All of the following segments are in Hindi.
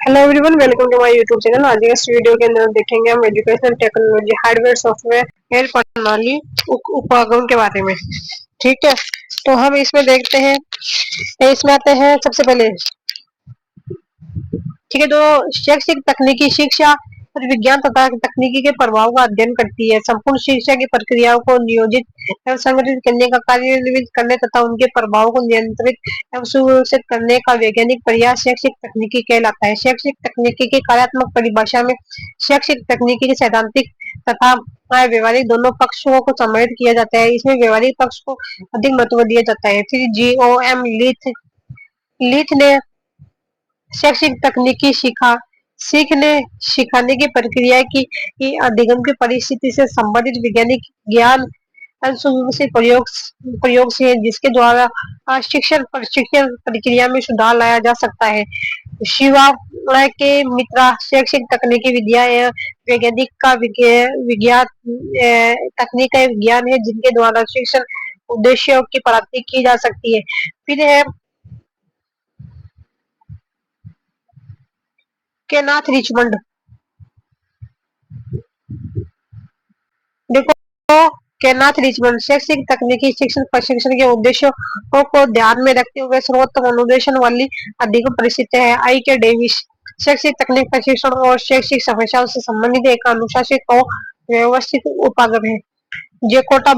Hello everyone, welcome to my YouTube channel. आज के इस वीडियो के अंदर देखेंगे हम एजुकेशन टेक्नोलॉजी, हार्डवेयर, सॉफ्टवेयर प्रणाली उपकरणों के बारे में। ठीक है, तो हम इसमें देखते हैं। इसमें आते हैं सबसे पहले। ठीक है, तो शैक्षिक तकनीकी शिक्षा और विज्ञान तथा तकनीकी के प्रभाव का अध्ययन करती है। संपूर्ण शिक्षा की प्रक्रियाओं को नियोजित एवं संगठित करने का कार्यान्वित करने तथा उनके प्रभाव को नियंत्रित एवं सुव्यवस्थित करने का वैज्ञानिक प्रयास शैक्षिक तकनीकी कहलाता है। शैक्षिक तकनीकी की कार्यात्मक परिभाषा में शैक्षिक तकनीकी के सैद्धांतिक तथा व्यवहारिक दोनों पक्षों को सम्मिलित किया जाता है। इसमें व्यवहारिक पक्ष को अधिक महत्व दिया जाता है। फिर GOM लीथ ने शैक्षिक तकनीकी सीखने सिखाने की प्रक्रिया की अधिगम की परिस्थिति से संबंधित वैज्ञानिक ज्ञान से प्रयोग से है, जिसके द्वारा शिक्षण प्रशिक्षण प्रक्रिया में सुधार लाया जा सकता है। शिवा के मित्रा शैक्षिक तकनीकी विद्या एवं वैज्ञानिक का विज्ञान तकनीक का विज्ञान है, जिनके द्वारा शिक्षण उद्देश्यों की प्राप्ति की जा सकती है। फिर है केनाथ रिचमंड। देखो, केनाथ रिचमंड शैक्षिक तकनीकी शिक्षण प्रशिक्षण के उद्देश्यों को ध्यान में रखते हुए सर्वोत्तम अनुदेशन वाली अधिगम परिस्थिति है। आई के डेविस शैक्षिक तकनीक प्रशिक्षण और शैक्षिक समस्याओं से संबंधित एक अनुशासित और व्यवस्थित उपागम है। जेकोटा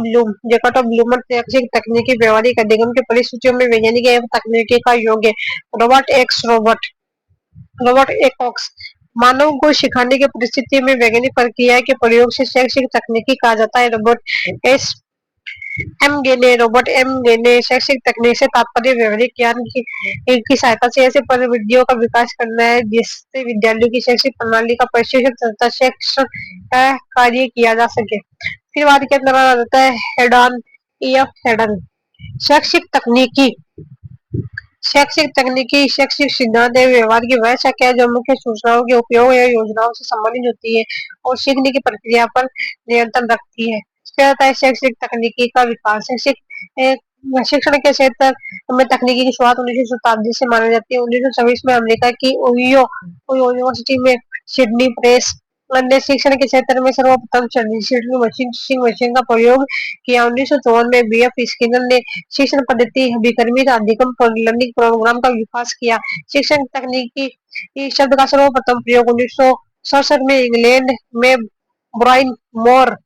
ब्लूमर शैक्षिक तकनीकी व्यवहारिक अधिगम के परिस्थितियों में वैज्ञानिक एवं तकनीकी का योग है। रॉबर्ट एक्स मानव को सिखाने की परिस्थिति में वैज्ञानिक प्रक्रिया के प्रयोग से शैक्षिक तकनीकी कहा जाता है। रॉबर्ट एम गे ने शैक्षिक तकनीक से तात्पर्य व्यवहारिक ज्ञान की सहायता से ऐसे प्रविधियों का विकास करना है जिससे विद्यालयों की शैक्षिक प्रणाली का प्रशिक्षण तथा शिक्षण का कार्य किया जा सके। फिर बाद के अंदर आ जाता है हेडन शैक्षिक तकनीकी शैक्षिक सिद्धांत एवं व्यवहार की वह शाखा है जो मुख्य सूचनाओं के उपयोग या योजनाओं से संबंधित होती है और सीखने की प्रक्रिया पर नियंत्रण रखती है। क्या होता है शैक्षिक तकनीकी का विकास? शिक्षण के क्षेत्र में तकनीकी की शुरुआत 19वीं शताब्दी से मानी जाती है। 1926 में अमेरिका की ओहियो यूनिवर्सिटी में सिडनी प्रेस ने शिक्षण के क्षेत्र में सर्वप्रथम मशीन का प्रयोग किया। 1954 में BF स्किनर ने शिक्षण पद्धति विक्रमित अधिगम लर्निंग प्रोग्राम का विकास किया। शिक्षण तकनीकी शब्द का सर्वप्रथम प्रयोग 1967 में इंग्लैंड में ब्रायन मोर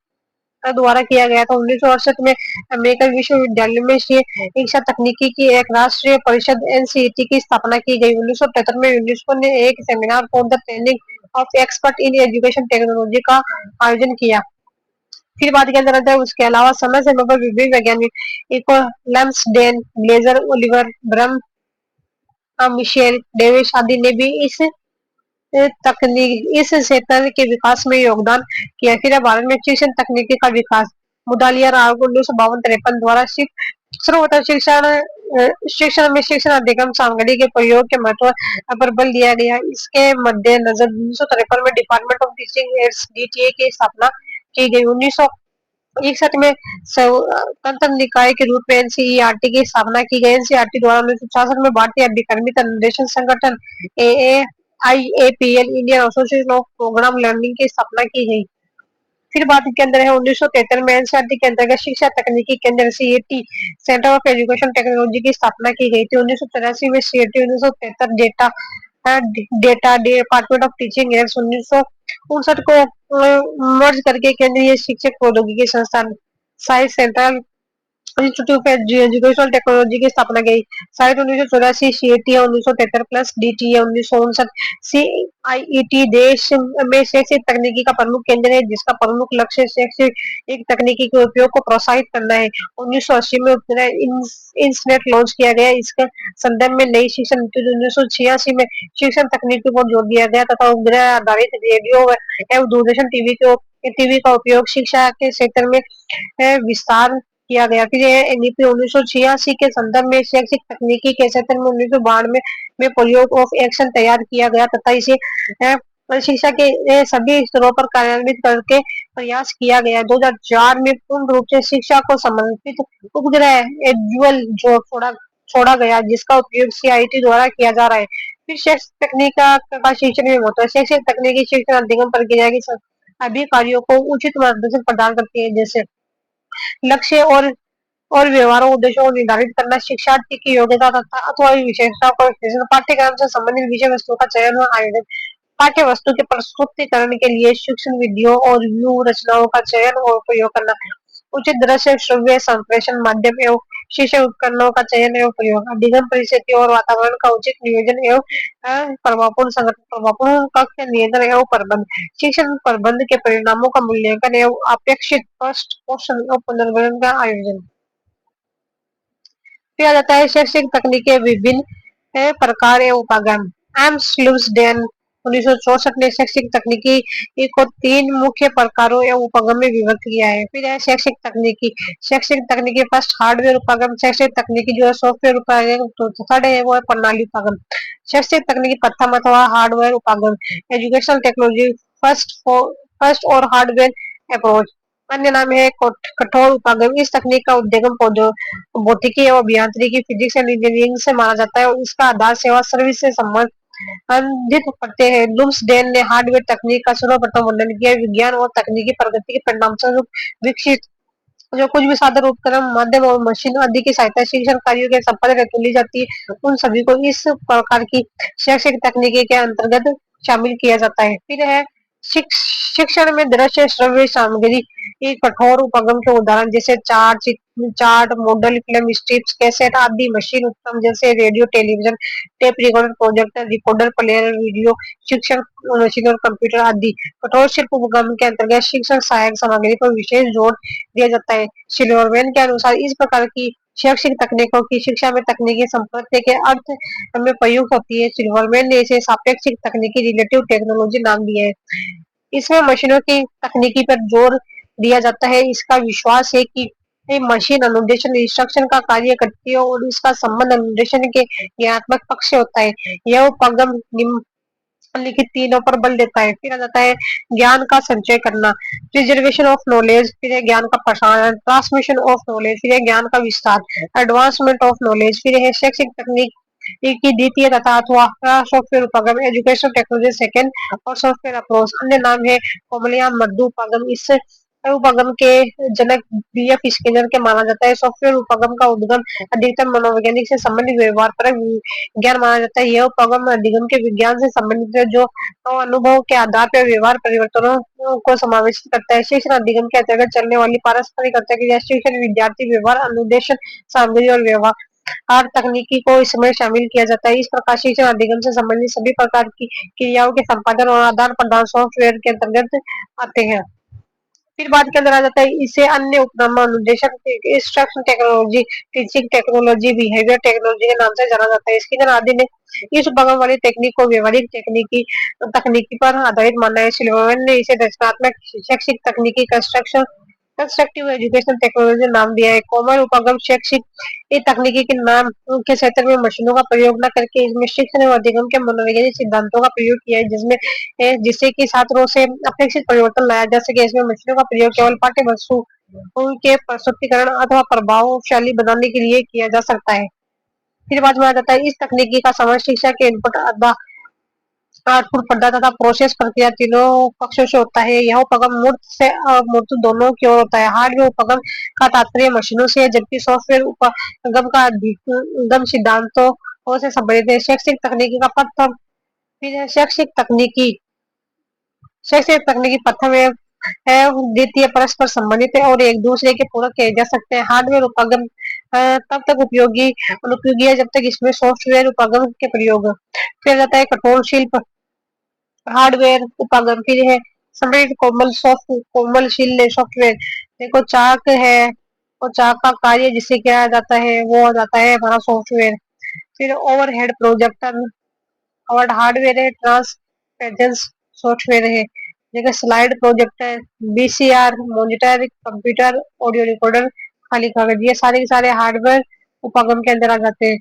द्वारा किया गया था। 1968 में अमेरिकन विश्वविद्यालय में शिक्षा तकनीकी की एक राष्ट्रीय परिषद NCET की स्थापना की गई। 1973 में यूनेस्को ने एक seminar for the training of expert in education technology का आयोजन किया। फिर बात के अंदर आता है उसके अलावा समय समय पर विभिन्न वैज्ञानिक Lumsden, blazer, Oliver ब्रम, Michel Davis आदि ने भी इस क्षेत्र के विकास में योगदान किया। फिर भारत में शिक्षण तकनीकी का विकास मुदालियार आयोग 1952-53 द्वारा सर्वोत्तम शिक्षण में शिक्षण अधिगम सामग्री के प्रयोग के महत्व पर बल दिया गया। इसके मद्देनजर 1953 में department of teaching ads DTA की स्थापना की गई। 1961 में स्वतंत्र निकाय के रूप में NCERT की स्थापना की गई। NCERT द्वारा 1966 में भारतीय अभिकर्मित अनुदेशन संगठन IAPL Indian association of programme learning की स्थापना की गई। फिर बात के अंदर है 1973 में NCERT के अंतर्गत शिक्षा तकनीकी केंद्र CET centre of education technology की स्थापना की गई थी। 1983 में CET 1973 data department of teaching ads 1959 को मर्ज करके केंद्रीय शिक्षक प्रौद्योगिकी संस्थान science central institute of educational technology की स्थापना की। Site 1984 CET 1973 plus DTA 1959 CIET देश में शैक्षिक तकनीकी का प्रमुख केंद्र है, जिसका प्रमुख लक्ष्य शैक्षिक तकनीकी के उपयोग को प्रोत्साहित करना है। 1980 में इंसनेट लॉन्च किया गया। इसके संदर्भ में नई शिक्षण नीति 1986 में शिक्षण तकनीकी पर जोर दिया गया तथा उपग्रह आधारित रेडियो एवं दूरदर्शन टीवी का उपयोग शिक्षा के क्षेत्र में विस्तार किया गया। फिर NEP 1986 के संदर्भ में शैक्षिक तकनीकी के क्षेत्र में 1992 में प्रयोग ऑफ एक्शन तैयार किया गया तथा इसे शिक्षा के सभी स्तरों पर कार्यान्वित करके प्रयास किया गया। 2004 में पूर्ण रूप से शिक्षा को समर्पित उपग्रह एजुअल जो छोड़ा गया, जिसका उपयोग CIT द्वारा किया जा रहा है। फिर शैक्षिक तकनीक का शिक्षण में होता है। शैक्षिक तकनीकी शिक्षण अधिगम प्रक्रिया की सभी कार्यों को उचित मार्गदर्शन प्रदान करती है, जैसे लक्ष्य और व्यवहारों उद्देश्यों को निर्धारित करना, शिक्षार्थी की योग्यता तथा अथवा विशेषताओं का विश्लेषण, पाठ्यक्रम से संबंधित विषय वस्तु का चयन और आयोजन, पाठ्य वस्तु के प्रस्तुतिकरण के लिए शिक्षण विधियों और व्यूह रचनाओं का चयन और प्रयोग करना, उचित दृश्य श्रव्य संप्रेषण माध्यम एवं शिक्षण उपकरणों का चयन एवं प्रयोग, अधिगम परिस्थितियों और वातावरण का उचित नियोजन एवं प्रभावपूर्ण संगठन, प्रभावपूर्ण कक्ष नियंत्रण एवं प्रबंध, शिक्षण प्रबंध के परिणामों का मूल्यांकन एवं अपेक्षित पृष्ठ पोषण और पुनर्गठन का आयोजन। किया जाता है। शैक्षिक तकनीक के विभिन्न प्रकार एवं उपागम। एम्स लुम्सडेन 1964 ने शैक्षिक तकनीकी को 3 मुख्य प्रकारों एवं उपागम में विभक्त किया है। फिर है शैक्षिक तकनीकी फर्स्ट हार्डवेयर उपागम, शैक्षिक तकनीकी जो है सॉफ्टवेयर उपागम, तो थर्ड है वो है प्रणाली उपागम। शैक्षिक तकनीकी प्रथम अथवा हार्डवेयर उपागम, एजुकेशनल टेक्नोलॉजी फर्स्ट और हार्डवेयर अप्रोच। अन्य नाम है कठोर उपागम। इस तकनीक का उद्गम भौतिकी एवं अभियांत्रिकी, फिजिक्स एंड इंजीनियरिंग से माना जाता है और इसका आधार सेवा सर्विस से संबंधित करते हैं। लुम्सडेन ने हार्डवेयर तकनीक का सर्वप्रथम वर्णन किया। विज्ञान और तकनीकी प्रगति के परिणाम स्वरूप विकसित जो कुछ भी साधन उपकरण माध्यम और मशीन आदि की सहायता शिक्षण कार्यों के संपादन हेतु ली जाती है, उन सभी को इस प्रकार की शैक्षिक तकनीकी के अंतर्गत शामिल किया जाता है। फिर है शिक्षण में दृश्य श्रव्य सामग्री कठोर उपागम के उदाहरण जैसे chart, model, film strips, cassette आदि, मशीन उपकरण जैसे radio, television, tape recorder, projector, recorder, player, video, शिक्षण मशीन और कंप्यूटर आदि। कठोर शिल्प उपगम के अंतर्गत शिक्षण सहायक सामग्री पर विशेष जोर दिया जाता है। सिल्वरमैन के अनुसार इस प्रकार की शैक्षिक तकनीकों की शिक्षा में तकनीकी संपत्ति के अर्थ में प्रयुक्त होती है। सिल्वरमैन ने इसे सापेक्षिक तकनीकी रिलेटिव टेक्नोलॉजी नाम दिया है। इसमें मशीनों की तकनीकी पर जोर दिया जाता है। इसका विश्वास है कि ये मशीन अनुदेशन इंस्ट्रक्शन का कार्य करती है और इसका संबंध अनुदेशन के ज्ञानात्मक पक्ष से होता है। यह उपगम निम्नलिखित तीनों पर बल देता है। फिर आ जाता है ज्ञान का संचय करना, प्रिजर्वेशन ऑफ नॉलेज, फिर है ज्ञान का प्रसारण, ट्रांसमिशन ऑफ नॉलेज, फिर है ज्ञान का विस्तार, एडवांसमेंट ऑफ नॉलेज, फिर है शैक्षिक तकनीक की द्वितीय तथा अथवा सॉफ्टवेयर उपागम, एजुकेशन टेक्नोलॉजी सेकंड और सॉफ्टवेयर अप्रोच। अन्य नाम है कोमलिया मध्य उपागम। इस उपागम के जनक बीएफ स्किनर के माना जाता है। सॉफ्टवेयर उपागम का उद्गम अधिकतम मनोवैज्ञानिक से संबंधित व्यवहार पर ज्ञान माना जाता है। यह उपागम अधिगम के विज्ञान से संबंधित है जो अनुभव के आधार पर व्यवहार परिवर्तनों को समावेशित करता है। शिक्षण अधिगम के अंतर्गत चलने वाली पारस्परिक क्रिया शिक्षण विद्यार्थी व्यवहार अनुदेशन सामग्री और व्यवहार हर तकनीकी को इसमें शामिल किया जाता है। इस प्रकार शिक्षण अधिगम से संबंधित सभी प्रकार की क्रियाओं के संपादन और आदान प्रदान सॉफ्टवेयर के अंतर्गत आते हैं। फिर बात के अंदर आ जाता है इसे अन्य उपनाम अनुदेशन instruction technology, teaching technology, behaviour technology के नाम से जाना जाता है। इसके आदि ने इस उपगम वाली टेक्निक को व्यवहारिक तकनीकी पर आधारित माना है। सिल्वरमैन ने इसे रचनात्मक शैक्षिक तकनीकी कंस्ट्रक्टिव एजुकेशन टेक्नोलॉजी नाम दिया है। कॉमन उपगम शैक्षिक तकनीकी के नाम के क्षेत्र में मशीनों का प्रयोग न करके इसमें शिक्षण एवं अधिगम के मनोवैज्ञानिक सिद्धांतों का प्रयोग किया है, जिसमें जिससे कि छात्रों से अपेक्षित परिवर्तन लाया जा सके। इसमें मशीनों का प्रयोग केवल पाठ्य वस्तु के प्रस्तुतिकरण अथवा प्रभावशाली बनाने के लिए किया जा सकता है। फिर बाद में आ जाता है इस तकनीकी का समझ शिक्षा के इनपुट आउटपुट प्रदाता तथा प्रोसेस प्रक्रिया तीनों पक्षों से होता है। यह उपगम मूर्त से अमूर्त दोनों की ओर होता है। हार्डवेयर उपगम का तात्पर्य मशीनों से है, जबकि सॉफ्टवेयर उपगम का अधिगम सिद्धांतों से संबंधित है। शैक्षिक तकनीकी का प्रथम फिर है शैक्षिक तकनीकी प्रथम है द्वितीय परस्पर संबंधित है और एक दूसरे के पूरक किए जा सकते हैं। हार्डवेयर उपगम तब तक अनुपयोगी है जब तक इसमें सॉफ्टवेयर उपगम के प्रयोग। फिर जाता है कठोर शिल्प हार्डवेयर उपागम, फिर है समृद्ध कोमल शिल्य सॉफ्टवेयर। देखो चाक है और चाक का कार्य जिसे किया जाता है वो हो जाता है हमारा सॉफ्टवेयर। फिर ओवरहेड प्रोजेक्टर और हार्डवेयर है, ट्रांसपेरेंस सॉफ्टवेयर है जैसे slide projector, VCR monitor, computer, audio recorder, खाली कागज, ये सारे के सारे हार्डवेयर उपागम के अंदर आ जाते हैं।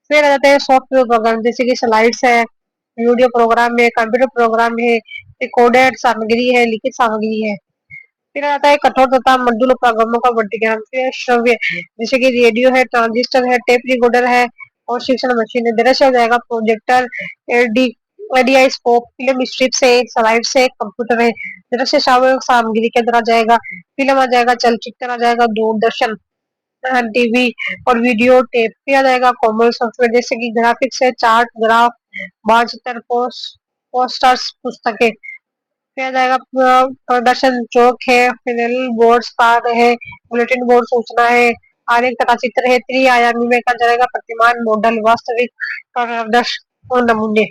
फिर आ जाते हैं सॉफ्टवेयर उपागम जैसे कि स्लाइड्स है, वीडियो प्रोग्राम है, कंप्यूटर प्रोग्राम है, रिकॉर्डेड सामग्री है, लिखित सामग्री है। फिर आता है कठोर तथा मृदुल उपागमों का वर्गीकरण। फिर श्रव्य जैसे कि रेडियो है, ट्रांजिस्टर है, टेप रिकॉर्डर है, और शिक्षण मशीन दृश्य हो जाएगा प्रोजेक्टर, एडी एडीआई स्कोप, फिल्म स्ट्रिप से, स्लाइड से, कंप्यूटर है, दृश्य सामग्री के अंदर आ जाएगा, फिल्म आ जाएगा, चलचित्र आ जाएगा, दूरदर्शन, टीवी और वीडियो टेप भी आ जाएगा, कॉमर्स सॉफ्टवेयर जैसे कि ग्राफिक्स है, चार्ट, ग्राफ, बार चित्र, पोस्टर्स, पुस्तकें, फिर आ जाएगा प्रदर्शन चौक है, फिर बोर्ड कार्ड है, बुलेटिन बोर्ड सूचना है, आरेख तथा चित्र है, त्रिआयामी में का जाएगा प्रतिमान मॉडल वास्तविक प्रदर्शन और नमूने।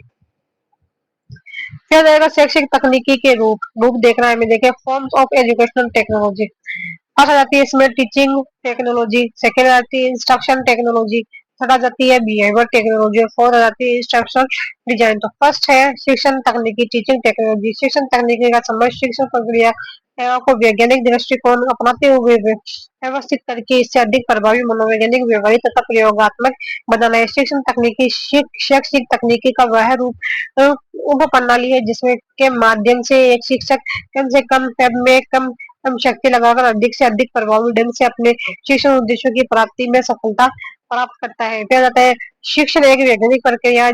फिर आ जाएगा शैक्षिक तकनीकी के रूप देखना है हमें देखे forms of educational technology. First आ जाती है इसमें टीचिंग टेक्नोलॉजी, सेकेंड आ जाती है इंस्ट्रक्शन टेक्नोलॉजी, थर्ड आ जाती है बिहेवियर टेक्नोलॉजी और फोर्थ आ जाती है इंस्ट्रक्शन डिजाइन। तो फर्स्ट है शिक्षण तकनीकी टीचिंग टेक्नोलॉजी। शिक्षण तकनीकी का समझ शिक्षण प्रक्रिया को वैज्ञानिक दृष्टिकोण अपनाते हुए व्यवस्थित करके इससे अधिक प्रभावी मनोवैज्ञानिक व्यवहारिक तथा प्रयोगात्मक बनाना है। शिक्षण तकनीकी शैक्षिक तकनीकी का वह रूप उप प्रणाली है जिसमें के माध्यम से एक शिक्षक कम से कम समय में कम शक्ति लगाकर अधिक से अधिक प्रभावी ढंग से अपने शिक्षण उद्देश्यों की प्राप्ति में सफलता प्राप्त करता है। कहा जाता है शिक्षण एक वैज्ञानिक प्रक्रिया है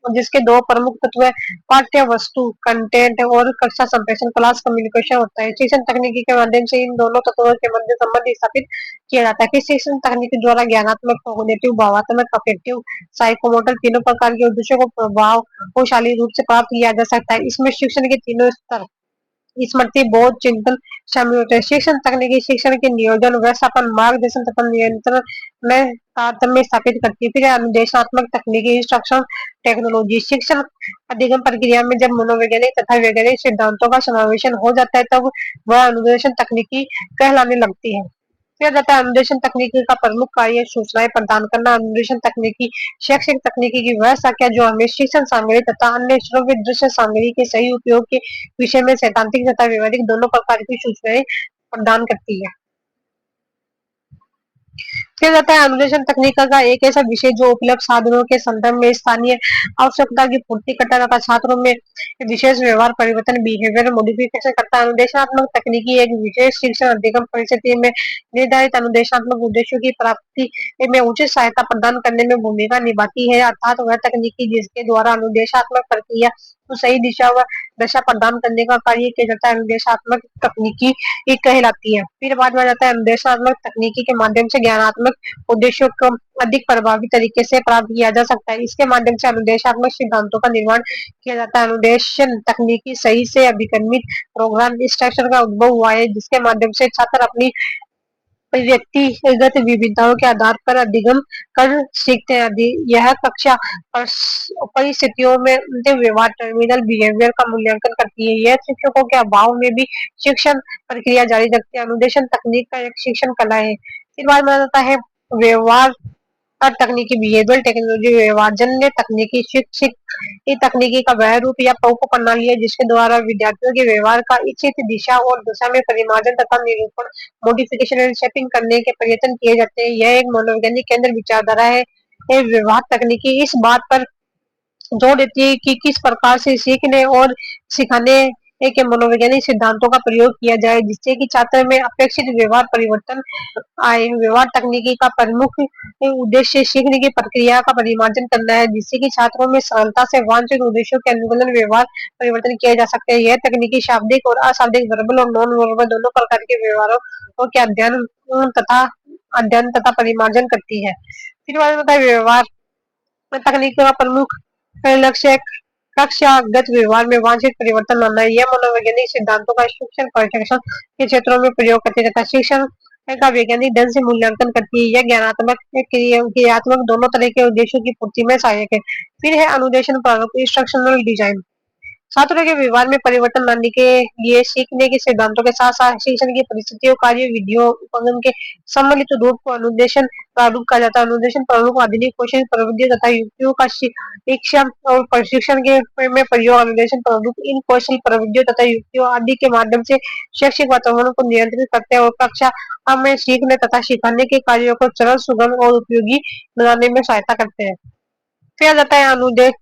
जिसके दो प्रमुख तत्व है, पाठ्य वस्तु कंटेंट और कक्षा संप्रेषण क्लास कम्युनिकेशन होता है। शिक्षण तकनीकी के माध्यम से इन दोनों तत्वों के मध्य संबंध स्थापित किया जाता है कि शिक्षण तकनीकी द्वारा ज्ञानात्मक कॉग्निटिव भावात्मक अफेक्टिव साइकोमोटर तीनों प्रकार के उद्देश्यों को प्रभावशाली रूप से प्राप्त किया जा सकता है। इसमें शिक्षण के तीनों स्तर स्मृति बोध चिंतन शामिल होते हैं। शिक्षण तकनीकी शिक्षण के नियोजन व्यवस्थापन मार्गदर्शन तथा नियंत्रण में तारतम्य स्थापित करती है। फिर अनुदेशात्मक तकनीकी इंस्ट्रक्शन टेक्नोलॉजी शिक्षण अधिगम प्रक्रिया में जब मनोवैज्ञानिक तथा वैज्ञानिक सिद्धांतों का समावेशन हो जाता है तब वह अनुदेशन तकनीकी कहलाने लगती है। किया जाता है अनुदेशन तकनीकी का प्रमुख कार्य सूचनाएं प्रदान करना। अनुदेशन तकनीकी शैक्षिक तकनीकी की वह शाखा जो हमें शिक्षण सामग्री तथा अन्य श्रव्य दृश्य सामग्री के सही उपयोग के विषय में सैद्धांतिक तथा व्यवहारिक दोनों प्रकार की सूचनाएं प्रदान करती है। किया जाता है अनुदेशन तकनीक का एक ऐसा विषय जो उपलब्ध साधनों के संदर्भ में स्थानीय आवश्यकता की पूर्ति करता तथा छात्रों में विशेष व्यवहार परिवर्तन बिहेवियर मॉडिफिकेशन करता है। अनुदेशात्मक तकनीकी एक विशेष शिक्षण अधिगम परिस्थिति में निर्धारित अनुदेशात्मक उद्देश्यों की प्राप्ति में उचित सहायता प्रदान करने में भूमिका निभाती है, अर्थात वह तकनीकी जिसके द्वारा अनुदेशात्मक प्रक्रिया को सही दिशा व दशा प्रदान करने का कार्य किया जाता है अनुदेशात्मक तकनीकी कहलाती है। फिर बाद में आ जाता है अनुदेशात्मक तकनीकी के माध्यम से ज्ञानात्मक उद्देश्यों को अधिक प्रभावी तरीके से प्राप्त किया जा सकता है। इसके माध्यम से अनुदेशात्मक सिद्धांतों का निर्माण किया जाता है। अनुदेशन तकनीकी सही से अभिकर्मित प्रोग्राम स्ट्रक्चर का उद्भव हुआ है जिसके माध्यम से छात्र अपनी व्यक्तिगत विविधताओं के आधार पर अधिगम कर सीखते हैं। यह कक्षा परिस्थितियों में उनके व्यवहार टर्मिनल बिहेवियर का मूल्यांकन करती है। यह शिक्षकों के अभाव में भी शिक्षण प्रक्रिया जारी रखती है। अनुदेशन तकनीक का एक शिक्षण कला है। फिर बाद में आ जाता है व्यवहार और तकनीकी बिहेवियर टेक्नोलॉजी व्यवहारजन्य तकनीकी शिक्षित तकनीकी का वह रूप या उप प्रणाली है जिसके द्वारा विद्यार्थियों के व्यवहार का इच्छित दिशा और दिशा में परिमार्जन तथा निरूपण मॉडिफिकेशन एंड शेपिंग करने के प्रयत्न किए जाते हैं। यह एक मनोवैज्ञानिक केंद्र विचारधारा है। ये व्यवहार तकनीकी इस बात पर जोर देती है कि किस प्रकार से सीखने और सिखाने के मनोवैज्ञानिक सिद्धांतों का प्रयोग किया जाए जिससे कि छात्र में अपेक्षित व्यवहार परिवर्तन आए। व्यवहार तकनीकी का प्रमुख उद्देश्य सीखने की प्रक्रिया का परिमार्जन करना है जिससे कि छात्रों में सरलता से वांछित उद्देश्यों के अनुकूलन व्यवहार परिवर्तन किया जा सकते हैं। यह तकनीकी शाब्दिक और अशाब्दिक वर्बल और नॉन वर्बल दोनों प्रकार के व्यवहारों के अध्ययन तथा परिमार्जन करती है। फिर बाद में होता है व्यवहार तकनीकी का प्रमुख लक्ष्य कक्षागत व्यवहार में वांछित परिवर्तन लाना है। यह मनोवैज्ञानिक सिद्धांतों का शिक्षण प्रशिक्षण के क्षेत्रों में प्रयोग करती है तथा शिक्षण का वैज्ञानिक ढंग से मूल्यांकन करती है। यह ज्ञानात्मक क्रियात्मक दोनों तरह के उद्देश्यों की पूर्ति में सहायक है। फिर है अनुदेशन प्रारूप इंस्ट्रक्शनल डिजाइन। छात्रों के व्यवहार में परिवर्तन लाने के लिए सीखने के सिद्धांतों के साथ साथ शिक्षण की परिस्थितियों कार्य विधियों उपगम के सम्मिलित रूप को अनुदेशन प्रारूप कहा जाता है। अनुदेशन प्रारूप आधुनिक कौशल प्रविधियों तथा युक्तियों का शिक्षा और प्रशिक्षण के में प्रयोग अनुदेशन प्रारूप इन कौशल प्रविधियों तथा युक्तियों आदि के माध्यम से शैक्षिक वातावरण को नियंत्रित करते हैं और कक्षा में सीखने तथा सिखाने के कार्यों को सरल सुगम और उपयोगी बनाने में सहायता करते हैं। फिर आ जाता है अनुदेश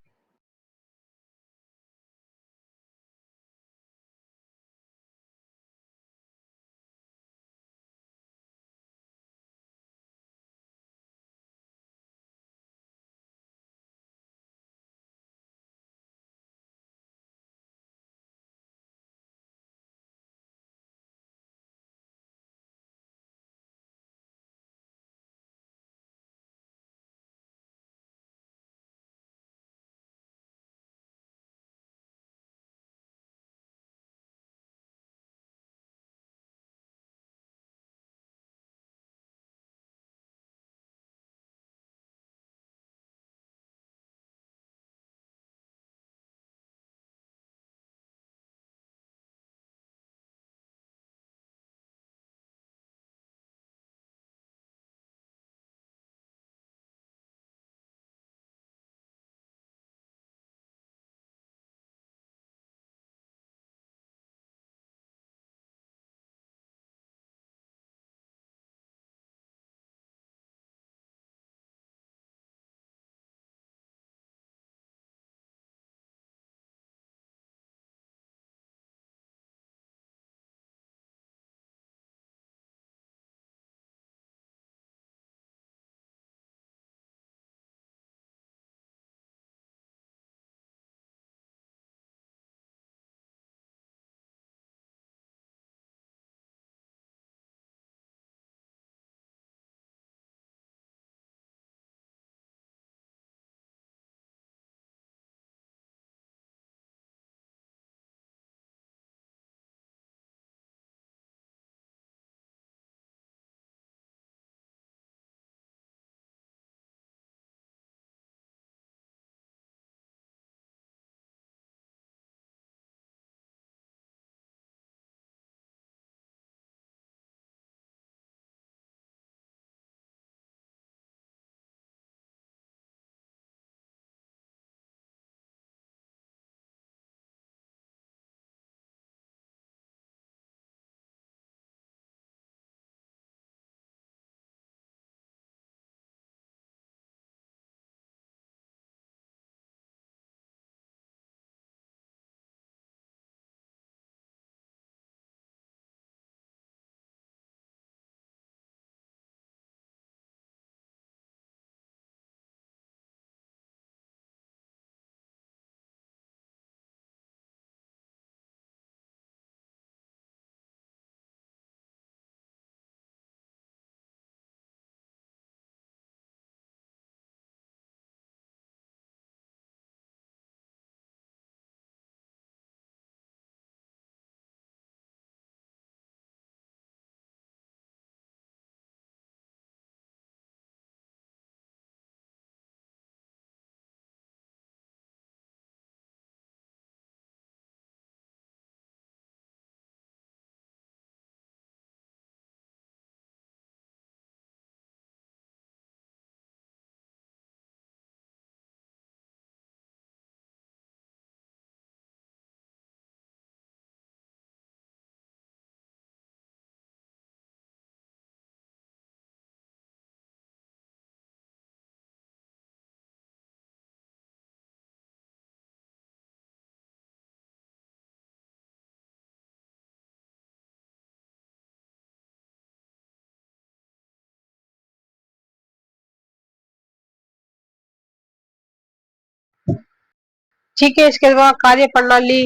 ठीक है, इसके बाद कार्य प्रणाली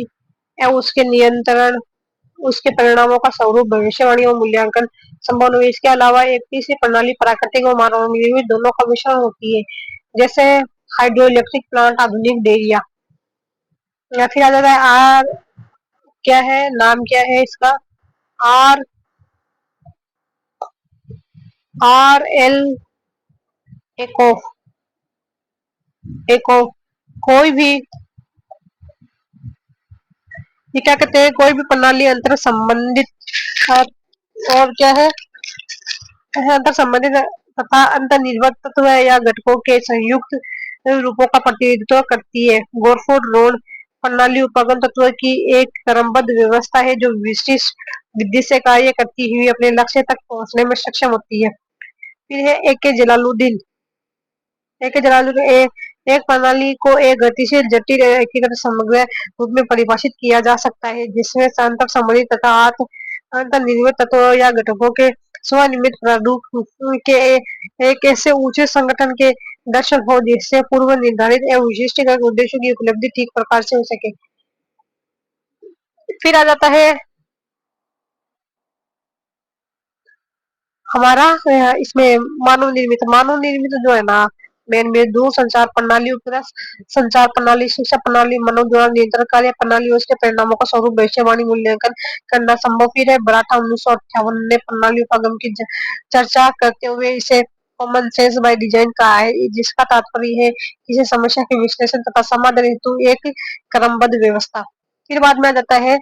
एवं उसके नियंत्रण, उसके परिणामों का स्वरूप, भविष्यवाणी और मूल्यांकन संभव है। इसके अलावा एक तीसरी प्रणाली प्राकृतिक और मानव निर्मित दोनों का मिश्रण होती है, जैसे हाइड्रो इलेक्ट्रिक प्लांट, आधुनिक डेयरिया। या फिर आ जाता है आर, क्या है नाम, क्या है इसका, आर, आर एल एको, एको, कोई भी, ये क्या कहते हैं, कोई भी प्रणाली अंतर संबंधित और, क्या है, अंतर संबंधित तथा अंतर निर्भर तत्व या घटकों के संयुक्त रूपों का प्रतिनिधित्व करती है। गोरफोर्ड रोड प्रणाली उपागम तत्व की एक क्रमबद्ध व्यवस्था है जो विशिष्ट विधि से कार्य करती हुई अपने लक्ष्य तक पहुंचने में सक्षम होती है। फिर है ए के जलालुद्दीन। ए के जलालुद्दीन एक प्रणाली को एक गतिशील, जटिल, एकीकृत समग्र रूप में परिभाषित किया जा सकता है जिसमें अंतर संबंधित तथा अंतर्निर्मित तत्वों या घटकों के स्वनिर्मित प्रारूप के एक ऐसे ऊंचे संगठन के दर्शन हो जिससे पूर्व निर्धारित एवं विशिष्ट उद्देश्यों की उपलब्धि ठीक प्रकार से हो सके। फिर आ जाता है हमारा इसमें मानव निर्मित जो है ना, मेन में दूर संचार प्रणाली, उपग्रह संचार प्रणाली, शिक्षा प्रणाली, मनोज द्वारा नियंत्रण कार्य प्रणाली और उसके परिणामों का स्वरूप, भविष्यवाणी, मूल्यांकन करना संभव। फिर है बराठा 1958 ने प्रणाली उपागम की चर्चा करते हुए इसे कॉमन सेंस बाय डिजाइन कहा है, जिसका तात्पर्य है किसी समस्या के विश्लेषण तथा समाधान हेतु एक क्रमबद्ध व्यवस्था। फिर बाद में आ जाता है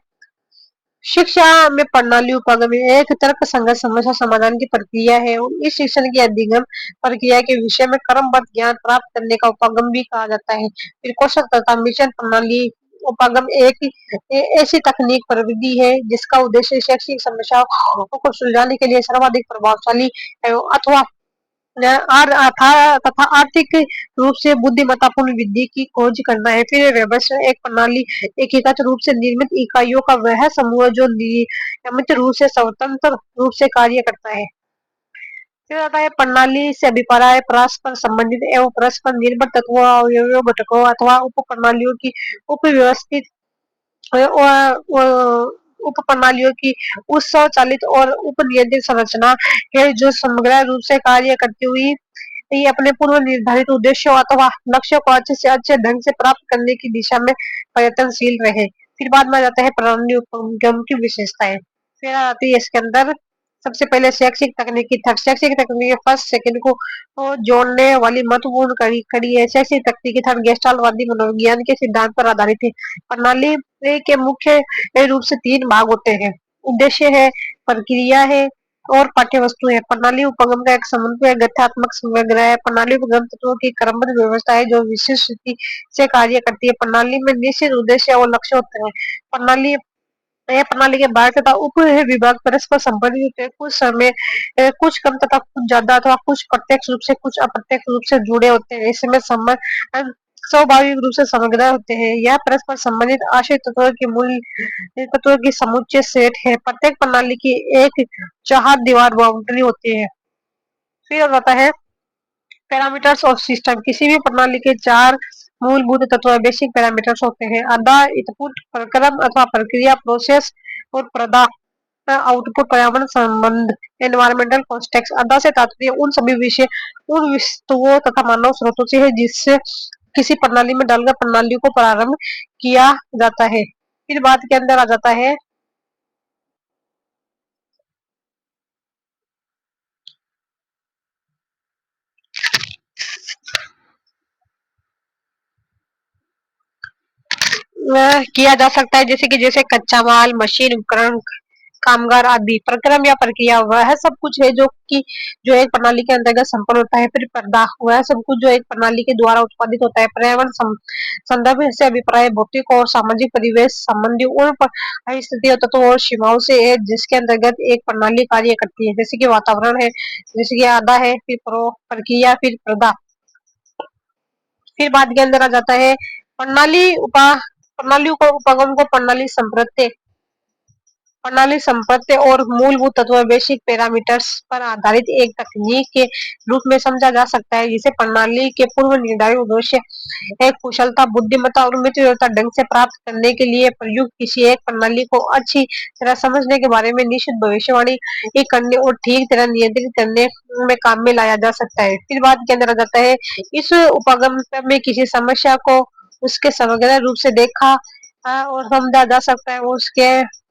शिक्षा में प्रणाली उपागम एक तर्क संगत समस्या समाधान की प्रक्रिया है और इस शिक्षण की अधिगम प्रक्रिया के विषय में क्रमबद्ध ज्ञान प्राप्त करने का उपागम भी कहा जाता है। फिर कौशल तथा मिशन प्रणाली उपागम एक ऐसी तकनीक प्रविधि है जिसका उद्देश्य शैक्षिक समस्याओं को सुलझाने के लिए सर्वाधिक प्रभावशाली अथवा तथा आर्थिक रूप से बुद्धिमत्तापूर्ण विधि की खोज करना है। फिर व्यवस्था एक प्रणाली एकीकृत रूप से निर्मित इकाइयों का वह समूह जो नियमित रूप से स्वतंत्र रूप से कार्य करता है। फिर आता है प्रणाली से अभिप्राय परस्पर संबंधित एवं परस्पर निर्भर तत्वों, अवयवों, घटकों अथवा उप प्रणालियों की उपव्यवस्थित उप प्रणालियों की उस स्वचालित और उप नियंत्रित संरचना है जो समग्र रूप से कार्य करती हुई ये अपने पूर्व निर्धारित उद्देश्यों अथवा लक्ष्यों को अच्छे से अच्छे ढंग से प्राप्त करने की दिशा में प्रयत्नशील रहे। फिर बाद में आ जाता है प्रणाली उपगम की विशेषताएं। फिर आती है इसके अंदर सबसे पहले शैक्षिक तकनीकी थर्ड, शैक्षिक तकनीकी फर्स्ट सेकंड को जोड़ने वाली महत्वपूर्ण कड़ी है। शैक्षिक तकनीकी थर्ड गेस्टाल्टवादी मनोविज्ञान के सिद्धांत पर आधारित है। प्रणाली के मुख्य रूप से तीन भाग होते हैं, उद्देश्य है, प्रक्रिया है और पाठ्य वस्तु है। प्रणाली उपगम का एक समन्वय गठनात्मक संग्रह है। प्रणाली उपगम तत्वों की क्रमबद्ध व्यवस्था है जो विशिष्ट स्थिति से कार्य करती है। प्रणाली में निश्चित उद्देश्य और लक्ष्य होते हैं। प्रणाली प्रणाली के बाहर तथा उप विभाग परस्पर संबंधित होते हैं। कुछ समय कुछ कम तथा कुछ ज्यादा अथवा कुछ प्रत्यक्ष रूप से कुछ अप्रत्यक्ष रूप से जुड़े होते हैं। इसमें संबंध स्वाभाविक रूप से समग्र होते हैं। यह परस्पर संबंधित आश्रित तत्वों के मूल तत्वों की समुच्चय सेट है। प्रत्येक प्रणाली की एक चार दीवार बाउंड्री होती है। फिर आता है पैरामीटर्स ऑफ सिस्टम। किसी भी प्रणाली के चार मूलभूत तत्व बेसिक पैरामीटर्स होते हैं, अदा, इनपुट, प्रक्रम अथवा प्रक्रिया, प्रोसेस और प्रदा, आउटपुट, पर्यावरण संबंध, एनवायरमेंटल कॉन्टेक्स्ट। अदा से तात्पर्य उन वस्तुओं तथा मानव स्रोतों से है जिससे किसी प्रणाली में डालकर प्रणाली को प्रारंभ किया जाता है। फिर बात के अंदर आ जाता है किया जा सकता है, जैसे कि जैसे कच्चा माल, मशीन, उपकरण, कामगार आदि। प्रक्रम या प्रक्रिया वह सब कुछ है जो एक प्रणाली के अंतर्गत संपन्न होता है। फिर पर्दा वह सब कुछ जो एक प्रणाली के द्वारा उत्पादित होता है। पर्यावरण संदर्भ से अभिप्राय भौतिक और सामाजिक परिवेश संबंधी उन स्थितियों, तत्वों और सीमाओं से है जिसके अंतर्गत एक प्रणाली कार्य करती है, जैसे कि वातावरण है, जैसे कि आधा है, फिर प्रक्रिया, फिर पर्दा। फिर बाद के अंदर आ जाता है प्रणाली प्रणालियों का उपागम को प्रणाली संप्रत्य प्रणाली संपत्ति और मूलभूत तत्व बेसिक पैरामीटर्स पर आधारित एक तकनीक के रूप में समझा जा सकता है, जिसे प्रणाली के पूर्व निर्धारित उद्देश्य एक कुशलता, बुद्धिमत्ता और मित्रवता ढंग से प्राप्त करने के लिए प्रयुक्त किसी एक प्रणाली को अच्छी तरह समझने के बारे में निश्चित भविष्यवाणी करने और ठीक तरह नियंत्रित करने में काम में लाया जा सकता है। फिर बात के अंदर आ जाता है, इस उपगम में किसी समस्या को उसके समग्र रूप से देखा और समझा जा सकता है, उसके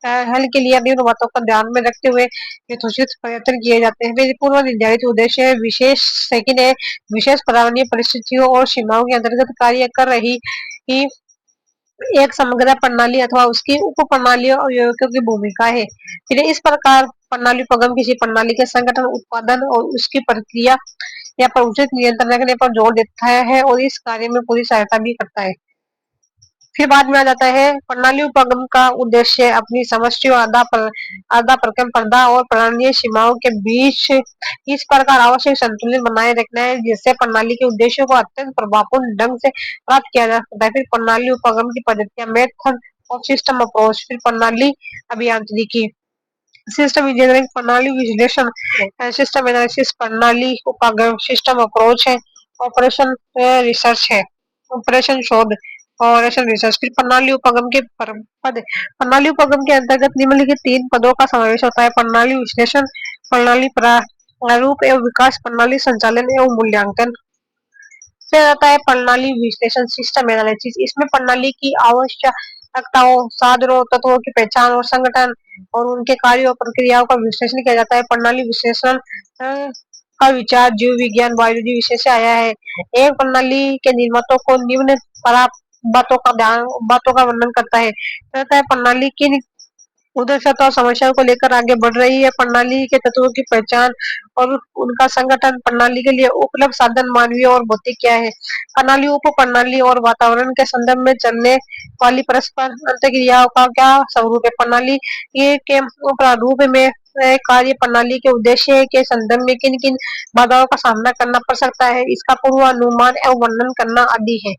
हल के लिए निम्न बातों को ध्यान में रखते हुए यथोचित प्रयत्न किए जाते हैं। मेरे पूर्व निर्धारित उद्देश्य विशेष सेकंड है, विशेष पर्यावरणीय परिस्थितियों और सीमाओं के अंतर्गत कार्य कर रही ही एक समग्र प्रणाली अथवा उसकी उप प्रणालियों और यौगिकों की भूमिका है। फिर इस प्रकार प्रणाली उपगम किसी प्रणाली के संगठन, उत्पादन और उसकी प्रक्रिया या पर उचित नियंत्रण रखने पर जोर देता है और इस कार्य में पूरी सहायता भी करता है। फिर बाद में आ जाता है, प्रणाली उपगम का उद्देश्य अपनी समष्टियों आधा प्रकरण पर्दा और प्रणालीय सीमाओं के बीच इस प्रकार आवश्यक संतुलन बनाए रखना है, जिससे प्रणाली के उद्देश्यों को अत्यंत प्रभावपूर्ण ढंग से प्राप्त किया जा सकता है। फिर प्रणाली उपगम की पद्धतियां, मेथड ऑफ सिस्टम अप्रोच। फिर प्रणाली अभियांत्रिकी, सिस्टम इंजीनियरिंग, प्रणाली विश्लेषण, सिस्टम एनालिसिस, प्रणाली उपगम, सिस्टम अप्रोच है, ऑपरेशन रिसर्च है, ऑपरेशन शोध, ऑपरेशन रिसर्च। फिर प्रणाली उपगम के पद, प्रणाली उपगम के अंतर्गत निम्नलिखित 3 पदों का समावेश होता है: प्रणाली विश्लेषण, प्रणाली प्रारूप एवं विकास, प्रणाली संचालन एवं मूल्यांकन। फिर आता है प्रणाली विश्लेषण, सिस्टम एनालिसिस। इसमें प्रणाली की आवश्यकताओं, साधनों, तत्वों की पहचान और संगठन और उनके कार्यों और प्रक्रियाओं का विश्लेषण किया जाता है। प्रणाली विश्लेषण का विचार जीव विज्ञान, बायोलॉजी विषय से आया है। एक प्रणाली के निर्माताओं को निम्न बातों का वर्णन करता है। कहता है प्रणाली किन उद्देश्यों और समस्याओं को लेकर आगे बढ़ रही है, प्रणाली के तत्वों की पहचान और उनका संगठन, प्रणाली के लिए उपलब्ध साधन मानवीय और भौतिक क्या है, प्रणाली, उप प्रणाली और वातावरण के संदर्भ में चलने वाली परस्पर अंतक्रियाओं का क्या स्वरूप है, प्रणाली ये के प्रारूप में कार्य, प्रणाली के उद्देश्य के संदर्भ में किन किन बाधाओं का सामना करना पड़ सकता है, इसका पूर्वानुमान एवं वर्णन करना आदि है।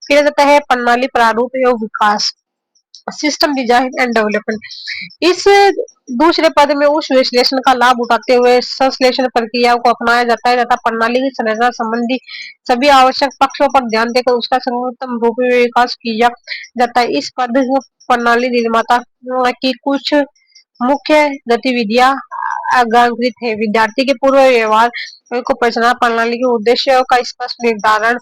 फिर आता है प्रणाली प्रारूप एवं विकास, सिस्टम डिजाइन एंड डेवलपमेंट। इस दूसरे पद में उस विश्लेषण का लाभ उठाते हुए संश्लेषण प्रक्रियाओं को अपनाया जाता है तथा प्रणाली की संरचना संबंधी सभी आवश्यक पक्षों पर ध्यान देकर उसका सर्वोत्तम रूप में विकास किया जाता है। इस पद प्रणाली निर्माता की कुछ मुख्य गतिविधियां अग्रांकित है: विद्यार्थी के पूर्व व्यवहार को पहचानना, प्रणाली के उद्देश्यों का स्पष्ट निर्धारण,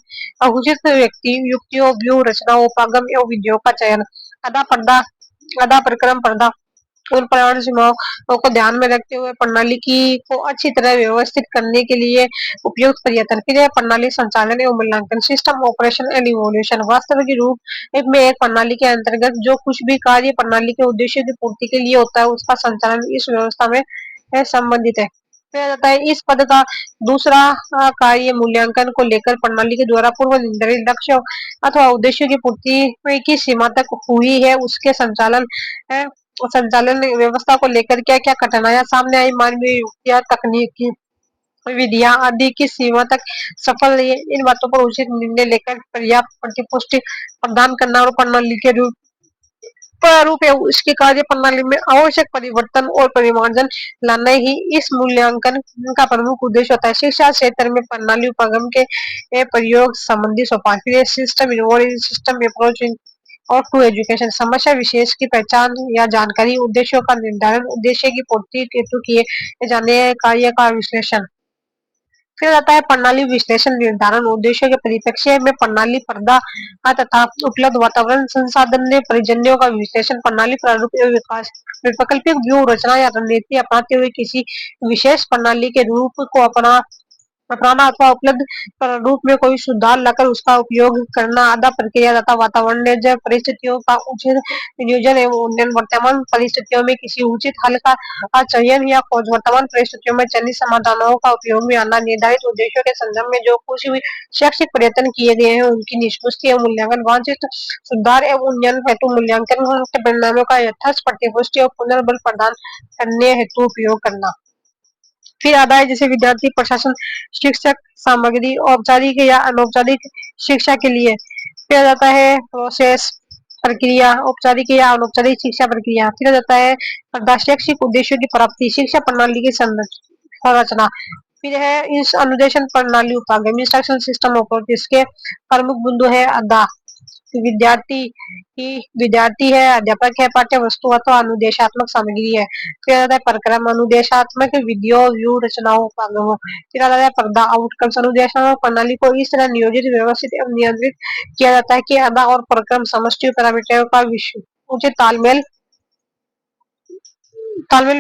उचित व्यक्ति युक्तियों, व्यूह रचना, उपागम एवं विधियों का चयन, आधा पर्दा आधा प्रक्रम पर्दा और पर्यावरण सीमाओं को ध्यान में रखते हुए प्रणाली की को अच्छी तरह व्यवस्थित करने के लिए उपयुक्त प्रयत्न। फिर प्रणाली संचालन एवं मूल्यांकन, सिस्टम ऑपरेशन एंड इवोल्यूशन। वास्तविक रूप में एक प्रणाली के अंतर्गत जो कुछ भी कार्य प्रणाली के उद्देश्य की पूर्ति के लिए होता है, उसका संचालन इस व्यवस्था में संबंधित है। फिर जाता है इस पद का दूसरा कार्य मूल्यांकन को लेकर प्रणाली के द्वारा पूर्व निर्धारित लक्ष्यों अथवा उद्देश्यों की पूर्ति की सीमा तक हुई है, उसके संचालन व्यवस्था को लेकर क्या क्या कठिनाइयां सामने आई, मानवीय युक्तियां, तकनीकी विधियां आदि की सीमा तक सफल रही है, इन बातों पर उचित निर्णय लेकर पर्याप्त प्रतिपुष्टि प्रदान करना और प्रणाली के प्रारूप है उसकी कार्य प्रणाली में आवश्यक परिवर्तन और परिमार्जन लाना ही इस मूल्यांकन का प्रमुख उद्देश्य होता है। शिक्षा क्षेत्र में प्रणाली उपगम के प्रयोग संबंधी सोपान, सिस्टम सिस्टम अप्रोच और टू एजुकेशन, समस्या विशेष की पहचान या जानकारी, उद्देश्यों का निर्धारण, उद्देश्य की पूर्ति हेतु किए जाने कार्य का विश्लेषण। फिर आता है प्रणाली विश्लेषण निर्धारण, उद्देश्यों के परिप्रेक्ष्य में प्रणाली पर्दा तथा उपलब्ध वातावरण संसाधन ने परिजन्यों का विश्लेषण, प्रणाली प्रारूप एवं विकास, वैकल्पिक व्यूह रचना या रणनीति अपनाते हुए किसी विशेष प्रणाली के रूप को अपनाना अथवा उपलब्ध रूप में कोई सुधार लाकर उसका उपयोग करना, आधा प्रक्रिया तथा वातावरणीय परिस्थितियों का उचित नियोजन एवं उन्नयन, वर्तमान परिस्थितियों में किसी उचित हल का चयन या खोज, वर्तमान परिस्थितियों में चलित समाधानों का उपयोग में आना, निर्धारित उद्देश्यों के संदर्भ में जो कुछ भी शैक्षिक प्रयत्न किए गए हैं उनकी निष्पत्ति एवं मूल्यांकन, वांछित सुधार एवं उन्नयन हेतु मूल्यांकन के परिणामों का यथार्थ प्रतिपुष्टि और पुनर्बल प्रदान करने हेतु उपयोग करना। फिर आता है जैसे विद्यार्थी, प्रशासन, शिक्षक, सामग्री, औपचारिक या अनौपचारिक शिक्षा के लिए। फिर आ जाता है प्रोसेस, प्रक्रिया, औपचारिक या अनौपचारिक शिक्षा प्रक्रिया। फिर आ जाता है शैक्षिक उद्देश्यों की प्राप्ति, शिक्षा प्रणाली की संरचना। फिर है इस अनुदेशन प्रणाली उपागम, इंस्ट्रक्शन सिस्टम ऑफ इसके प्रमुख बिंदु है अदा, विद्यार्थी विद्यार्थी है, अध्यापक है, पाठ्य वस्तु अथवा अनुदेशात्मक सामग्री है। फिर आता है प्रक्रम, अनुदेशात्मक विधियों व्यू रचनाओं उपागमों। फिर आता है पर्दा, आउटकम्स, अनुदेशात्मक प्रणाली को इस तरह नियोजित व्यवस्थित एवं नियंत्रित किया जाता है कि अदा और प्रक्रम समष्टि पैरामीटर का विश्व उचित तालमेल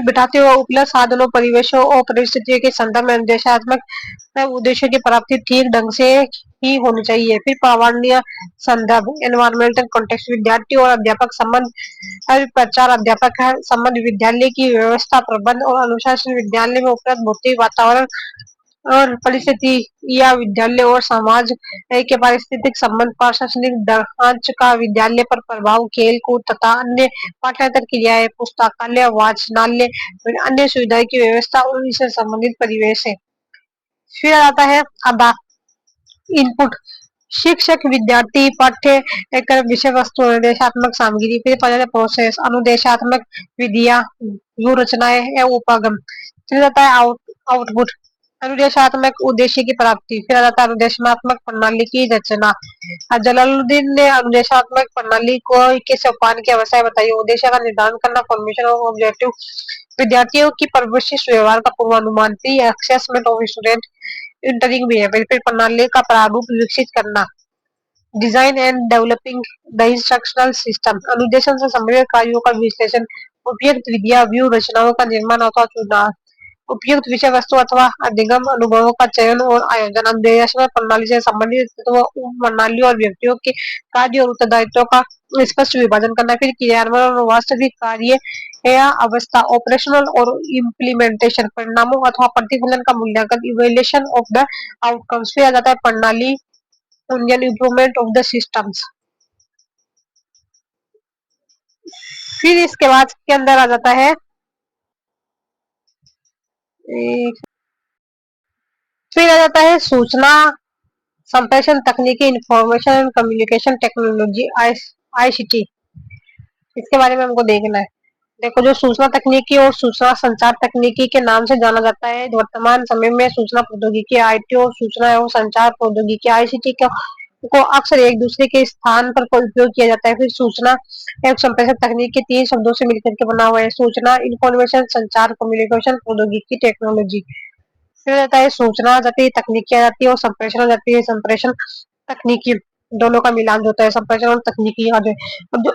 बिठाते हुए उपलब्ध साधनों, परिवेशों और परिस्थितियों के संदर्भ में निर्देशात्मक उद्देश्यों की प्राप्ति ठीक ढंग से ही होनी चाहिए। फिर पर्यावरणीय संदर्भ, एनवायरमेंटल कॉन्टेक्स्ट, विद्यार्थी और अध्यापक संबंध, प्रचार, अध्यापक संबंध, विद्यालय की व्यवस्था प्रबंध और अनुशासन, विद्यालय में उपलब्ध भौतिक वातावरण और परिस्थिति या विद्यालय और समाज के पारिस्थितिक संबंध, प्रशासनिक ढांच का विद्यालय पर प्रभाव, खेल कूद तथा अन्य पाठ्येतर क्रियाएं, पुस्तकालय, वाचनालय, अन्य सुविधाएं की व्यवस्था और इससे संबंधित परिवेश है। फिर आता है अदा, इनपुट, शिक्षक, विद्यार्थी, पाठ्य एक विषय वस्तु, निर्देशात्मक सामग्री। फिर प्रोसेस, अनुदेशात्मक विधियां, व्यू रचनाएं एवं उपागम। फिर आता है आउटपुट, अनुदेशात्मक उद्देश्य की प्राप्ति। फिर आता है अनुदेशात्मक प्रणाली की रचना। जलालुद्दीन ने अनुदेशात्मक प्रणाली को के सोपान की अवस्था बताई, उद्देश्य का निर्धारण करना, फॉर्मेशन और ऑब्जेक्टिव, विद्यार्थियों की परिशिष्ट व्यवहार का पूर्वानुमान, pre assessment of student entering behaviour. फिर प्रणाली का प्रारूप विकसित करना, design and developing the instructional system, अनुदेशन से संबंधित कार्यों का विश्लेषण, उपयुक्त विधियां, व्यू रचनाओं का निर्माण अथवा चुनाव, उपयुक्त विषय वस्तु अथवा अधिगम अनुभवों का चयन और आयोजन, अनुदेशात्मक प्रणाली से संबंधित प्रणाली और व्यक्तियों के कार्य और उत्तरदायित्वों का स्पष्ट विभाजन करना। फिर क्रियान्वयन और वास्तविक कार्य या अवस्था, ऑपरेशनल और इम्प्लीमेंटेशन, परिणामों अथवा प्रतिफलन का मूल्यांकन, इवेल्युएशन ऑफ द आउटकम्स। फिर आ जाता है प्रणाली Indian improvement of the systems. फिर इसके बाद के अंदर आ जाता है फिर आ जाता है सूचना संप्रेषण तकनीकी, information and communication technology, ICT. इसके बारे में हमको देखना है। देखो, जो सूचना तकनीकी और सूचना संचार तकनीकी के नाम से जाना जाता है, वर्तमान समय में सूचना प्रौद्योगिकी आईटी और सूचना एवं संचार प्रौद्योगिकी आईसीटी को अक्सर एक दूसरे के स्थान पर उपयोग किया जाता है। फिर सूचना एवं संप्रेषण तकनीक के तीन शब्दों से मिलकर के बना हुआ है, सूचना, इंफॉर्मेशन, संचार, कम्युनिकेशन प्रौद्योगिकी टेक्नोलॉजी। फिर रहता है सूचना जाती है, तकनीकी आ जाती है, और संप्रेषण जाती है, संप्रेषण तकनीकी। दोनों का मिलान जो होता है संप्रेषण और तकनीकी आ जाए। अब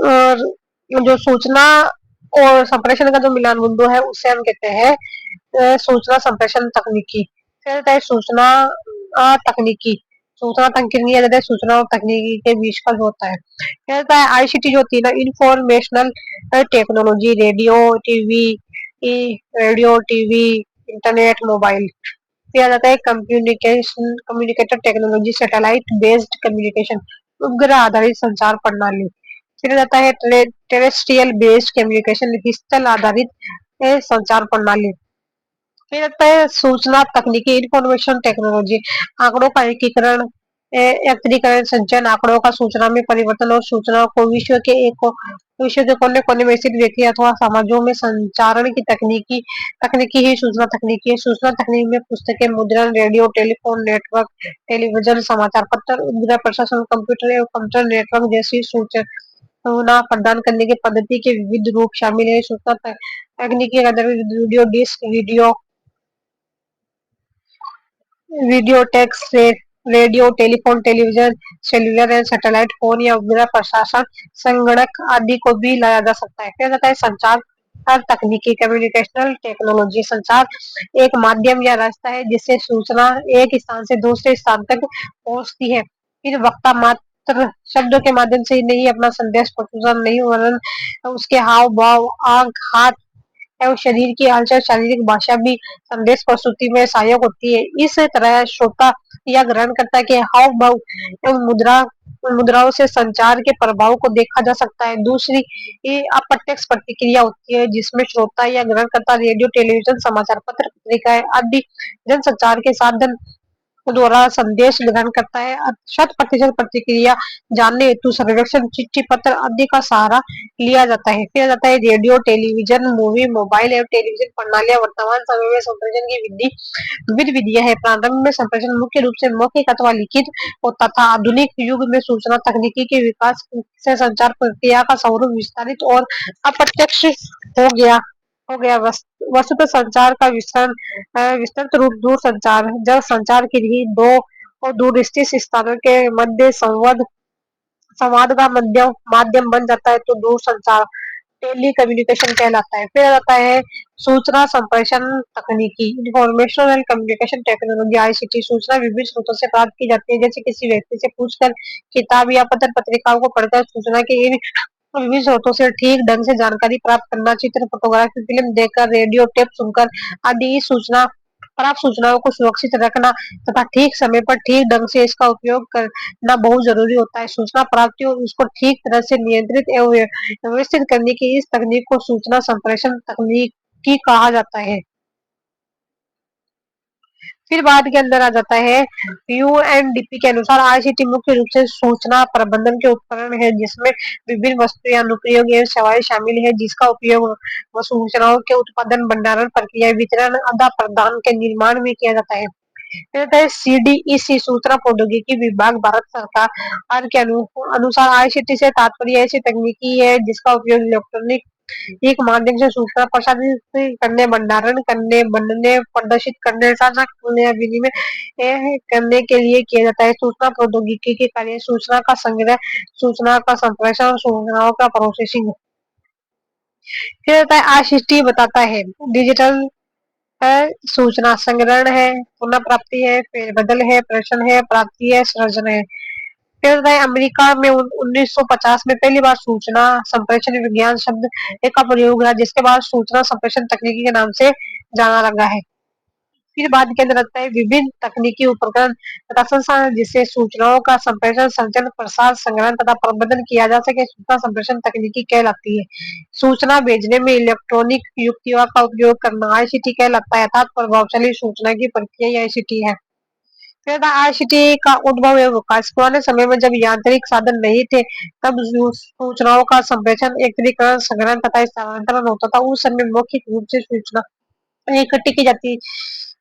और जो सूचना और संप्रेषण का जो मिलान बिंदु है उसे हम कहते हैं सूचना संप्रेषण तकनीकी। फिर रहता है सूचना तकनीकी, सूचना तकनीकी आ जाता है सूचना और तकनीकी के बीच का जो होता है। फिर रहता है आईसीटी जो होती है ना, informational technology, radio TV internet mobile. फिर आ जाता है communicator technology, satellite based communication, उपग्रह आधारित संचार प्रणाली। फिर जाता है टेरेस्ट्रियल बेस्ड कम्युनिकेशन, स्थल आधारित संचार प्रणाली। फिर आता है सूचना तकनीकी, इंफॉर्मेशन टेक्नोलॉजी, आंकड़ों का एकीकरण, एकत्रीकरण, संचयन, आंकड़ों का सूचना में परिवर्तन और सूचना को विश्व के कोने कोने में स्थित व्यक्ति अथवा समाजों में संचारण की तकनीकी तकनीकी ही सूचना तकनीकी है। सूचना तकनीक में पुस्तकें, मुद्रण, रेडियो, टेलीफोन नेटवर्क, टेलीविजन, समाचार पत्र, उपग्रह प्रशासन, कंप्यूटर एवं कंप्यूटर नेटवर्क जैसी सूचना प्रदान करने की पद्धति के विविध रूप शामिल है। सूचना तकनीकी के अंदर video disc, video text, radio, telephone, television, cellular and satellite phone या उपग्रह प्रशासन, संगणक आदि को भी लाया जा सकता है। फिर आता है संचार तकनीकी, कम्युनिकेशनल टेक्नोलॉजी, संचार एक माध्यम या रास्ता है जिससे सूचना एक स्थान से दूसरे स्थान तक पहुंचती है। फिर वक्ता मात्र शब्दों के माध्यम से ही नहीं अपना संदेश प्रस्तुत नहीं, वरन उसके हाव भाव, आंख, हाथ एवं शरीर की हलचल, शारीरिक भाषा भी संदेश प्रस्तुति में सहायक होती है। इस तरह श्रोता या ग्रहणकर्ता के हाव भाव एवं मुद्राओं से संचार के प्रभाव को देखा जा सकता है। दूसरी ये अप्रत्यक्ष प्रतिक्रिया होती है जिसमें श्रोता या ग्रहणकर्ता रेडियो, टेलीविजन, समाचार पत्र, पत्रिकाएं आदि जन संचार के साधन द्वारा संदेश ग्रहण करता है। शत प्रतिशत प्रतिक्रिया जानने हेतु सर्वेक्षण, चिट्ठी पत्र आदि का सहारा लिया जाता है। फिर जाता है रेडियो, टेलीविजन, मूवी, मोबाइल एवं टेलीविजन प्रणालियां वर्तमान समय में संप्रेषण की विविध विधियां है। प्रारंभ में संप्रेषण मुख्य रूप से मौखिक अथवा लिखित होता था। आधुनिक युग में सूचना तकनीकी के विकास से संचार प्रक्रिया का स्वरूप विस्तारित और अप्रत्यक्ष हो गया हो गया वस्तुतः संचार का विस्तृत रूप दूर संचार, जब संचार के लिए दो और दूर स्थित स्थानों के मध्य संवाद का माध्यम बन जाता है तो दूर संचार टेली कम्युनिकेशन कहलाता है। फिर आता है सूचना संप्रेषण तकनीकी, information and communication technology ICT. सूचना विभिन्न स्रोतों से प्राप्त की जाती है, जैसे किसी व्यक्ति से पूछकर, किताब या पत्र पत्रिकाओं को पढ़कर। सूचना के इन विभिन्न स्रोतों से ठीक ढंग से जानकारी प्राप्त करना, चित्र, फोटोग्राफी, फिल्म देखकर, रेडियो टेप सुनकर आदि सूचना प्राप्त सूचनाओं को सुरक्षित रखना तथा ठीक समय पर ठीक ढंग से इसका उपयोग करना बहुत जरूरी होता है। सूचना प्राप्ति और उसको ठीक तरह से नियंत्रित एवं व्यवस्थित करने की इस तकनीक को सूचना संप्रेषण तकनीकी कहा जाता है। फिर बाद के अंदर आ जाता है यूएनडीपी के अनुसार आईसीटी मुख्य रूप से सूचना प्रबंधन के उपकरण है, जिसमें विभिन्न वस्तु या अनुप्रयोग एवं सेवाएं शामिल है, जिसका उपयोग सूचनाओं के उत्पादन, भंडारण, प्रक्रिया, वितरण, आदान प्रदान के निर्माण में किया जाता है। सीडीईसी सूचना प्रौद्योगिकी विभाग भारत सरकार के अनुसार आईसीटी से तात्पर्य ऐसी तकनीकी है जिसका उपयोग इलेक्ट्रॉनिक एक माध्यम से सूचना प्रसारित करने, भंडारण करने, बनने, प्रदर्शित करने, साझा करने या विनिमय करने के लिए किया जाता है। सूचना प्रौद्योगिकी के कार्य सूचना का संग्रह, सूचना का संप्रेषण और सूचनाओं का प्रोसेसिंग। फिर होता है आईसीटी बताता है डिजिटल है, सूचना संग्रहण है, पुनः प्राप्ति है, फेरबदल है, प्रेषण है, प्राप्ति है, सृजन है। फिर होता है अमेरिका में 1950 में पहली बार सूचना संप्रेषण विज्ञान शब्द का प्रयोग हुआ, जिसके बाद सूचना संप्रेषण तकनीकी के नाम से जाना लगा है। फिर बाद के अंदर आता है विभिन्न तकनीकी उपकरण तथा संसाधन जिससे सूचनाओं का संप्रेषण, संचरण, प्रसार, संग्रहण तथा प्रबंधन किया जा सके, सूचना संप्रेषण तकनीकी कहलाती है। सूचना भेजने में इलेक्ट्रॉनिक युक्तियों का उपयोग करना आईसीटी कहलाता है, अर्थात प्रभावशाली सूचना की प्रक्रिया आईसीटी है। फिर आईसीटी का उद्भव एवं विकास। पुराने समय में जब यांत्रिक साधन नहीं थे, तब सूचनाओं का संप्रेषण, एकत्रीकरण, संग्रहण तथा स्थानांतरण होता था। उस समय मौखिक रूप से सूचना इकट्ठी की जाती,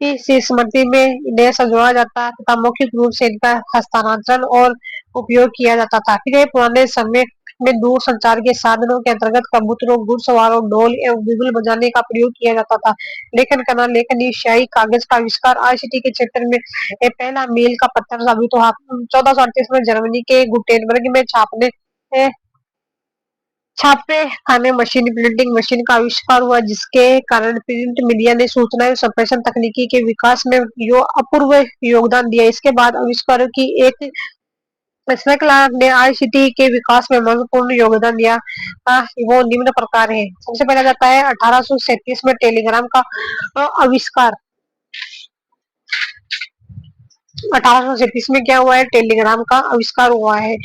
इसे स्मृति में इन्हें संजोया जाता तथा मौखिक रूप से इनका हस्तांतरण और उपयोग किया जाता था। फिर ये पुराने समय में दूर संचार के साधनों के अंतर्गत कबूतरों, घुड़सवारों, ढोल एवं बिगुल बजाने का प्रयोग किया जाता था। लेखन करना, लेखनी, स्याही, कागज का आविष्कार आईसीटी के क्षेत्र में पहला मील का पत्थर साबित हुआ। 1438 में जर्मनी के गुटेनबर्ग में छापे खाने मशीन, प्रिंटिंग मशीन का आविष्कार हुआ, जिसके कारण प्रिंट मीडिया ने सूचना एवं संप्रेषण तकनीकी के विकास में अपूर्व योगदान दिया। इसके बाद आविष्कारों की एक श्रृंखला ने आईसीटी के विकास में महत्वपूर्ण योगदान दिया। वो निम्न प्रकार है। सबसे पहला जाता है 1837 में टेलीग्राम का आविष्कार। 1837 में क्या हुआ है? टेलीग्राम का आविष्कार हुआ है।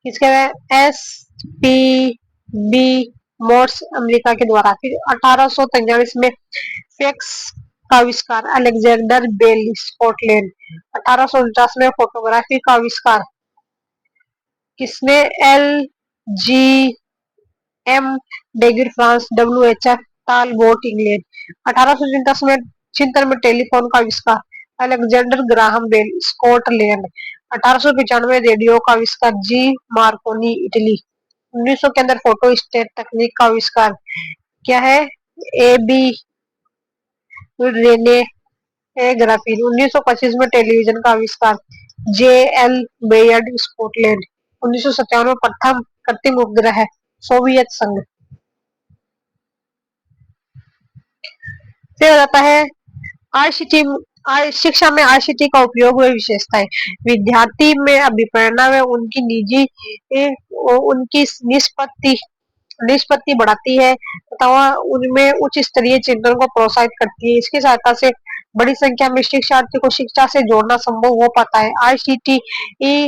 इसके S P B Morse America के द्वारा। फिर 1843 में फैक्स का आविष्कार अलेक्जेंडर बेल स्कॉटलैंड। 1849 में फोटोग्राफी का आविष्कार किसने? L G M Daguerre France, W H F Talbot England. 1857 में टेलीफोन का आविष्कार Alexander Graham Bell Scotland. 1895 radio का आविष्कार जी मार्कोनी इटली। 1900 के अंदर फोटो स्टेट तकनीक का आविष्कार क्या है? A B Renee graphene. 1925 में टेलीविजन का आविष्कार जे एल बेयर्ड स्कॉटलैंड। 1957 में प्रथम कृत्रिम उपग्रह सोवियत संघ। फिर आता है आईसीटी शिक्षा में आईसीटी का उपयोग हुए विशेषताएं। विद्यार्थी में अभिप्रेरणा व उनकी निजी उनकी निष्पत्ति बढ़ाती है तथा उनमें उच्च स्तरीय चिंतन को प्रोत्साहित करती है। इसकी सहायता से बड़ी संख्या में शिक्षार्थी को शिक्षा से जोड़ना संभव हो पाता है। आईसीटी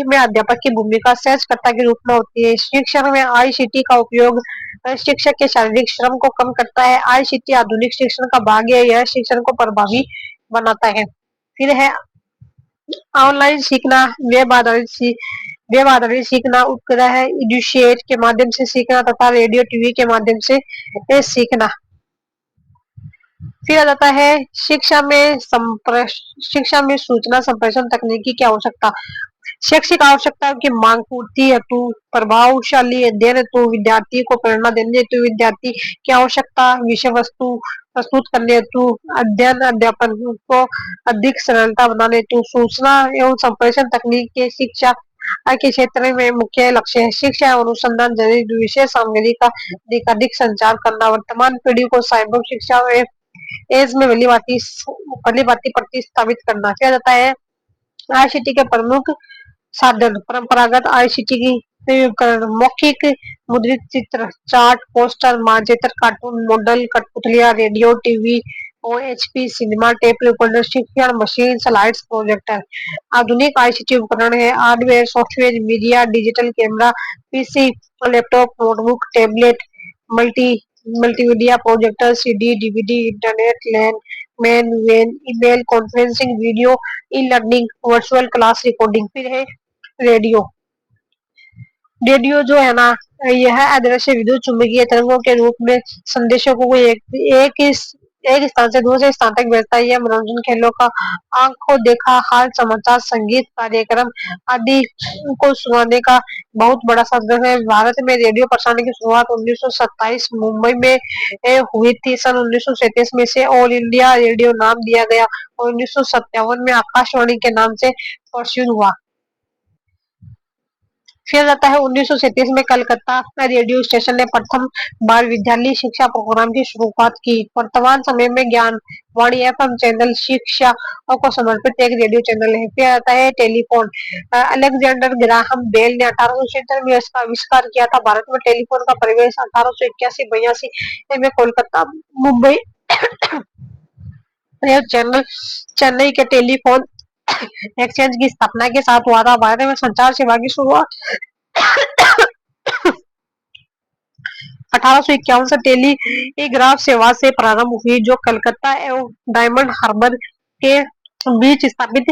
में अध्यापक की भूमिका सहजकर्ता के रूप में होती है। शिक्षण में आईसीटी का उपयोग शिक्षक के शारीरिक श्रम को कम करता है। आईसीटी आधुनिक शिक्षण का भाग है, यह शिक्षण को प्रभावी बनाता है। फिर है ऑनलाइन सीखना, वेब आधारित सीखना, उपग्रह एडुशेट के माध्यम से सीखना तथा रेडियो टीवी के माध्यम से सीखना। फिर आ जाता है शिक्षा में सूचना संप्रेषण तकनीकी की आवश्यकता। शैक्षिक आवश्यकताओं की मांग पूर्ति हेतु, प्रभावशाली अध्ययन हेतु, विद्यार्थी को प्रेरणा देने हेतु, विद्यार्थी की आवश्यकता विषय वस्तु प्रस्तुत करने हेतु, अध्ययन अध्यापन को अधिक सरलता बनाने हेतु, सूचना एवं संप्रेषण तकनीक के शिक्षा के क्षेत्र में मुख्य लक्ष्य है। शिक्षा एवं अनुसंधान जनित विषय सामग्री का अधिकाधिक संचार करना। वर्तमान पीढ़ी को साइबर शिक्षा में एज में भली भांति प्रतिस्थापित करना। किया जाता है आईसीटी के प्रमुख साधन। परंपरागत आईसीटी की उपकरण मौखिक, मुद्रित चित्र, चार्ट, पोस्टर, मानचित्र, कार्टून, मॉडल, कठपुतलियां, radio, TV, OHP, cinema, tape recorder, शिक्षण मशीन, स्लाइड्स, प्रोजेक्टर। आधुनिक आईसीटी उपकरण है hardware, software, media, digital camera, PC, laptop, notebook, tablet, multi multimedia, projector, CD, DVD, internet, LAN, MAN, वेन, email, conferencing, video, e learning, virtual class recording. फिर है रेडियो। रेडियो जो है ना, यह अदृश्य विद्युत चुंबकीय तरंगों के रूप में संदेशों को एक स्थान से दूसरे स्थान तक भेजता है। यह मनोरंजन, खेलों का आंखों देखा हाल, समाचार, संगीत कार्यक्रम आदि को सुनाने का बहुत बड़ा साधन है। भारत में रेडियो प्रसारण की शुरुआत 1927 मुंबई में हुई थी। सन 1937 में इसे ऑल इंडिया रेडियो नाम दिया गया और 1957 में आकाशवाणी के नाम से प्रसिद्ध हुआ। फिर आता है 1937 में कलकत्ता रेडियो स्टेशन ने प्रथम बाल विद्यालय शिक्षा प्रोग्राम की शुरुआत की। वर्तमान समय में ज्ञान वाणी एफएम चैनल शिक्षा को समर्पित एक रेडियो चैनल है। फिर आता है टेलीफोन। अलेक्जेंडर ग्राहम बेल ने 1876 में इसका आविष्कार किया था। भारत में टेलीफोन का प्रवेश 1881-82 में कोलकाता मुंबई चैनल चेन्नई के टेलीफोन एक्सचेंज की स्थापना के साथ हुआ था। भारत में संचार सेवा की शुरुआत 1851 से टेलीग्राफ सेवा से प्रारंभ हुई, जो कलकत्ता एवं डायमंड हार्बर के बीच स्थापित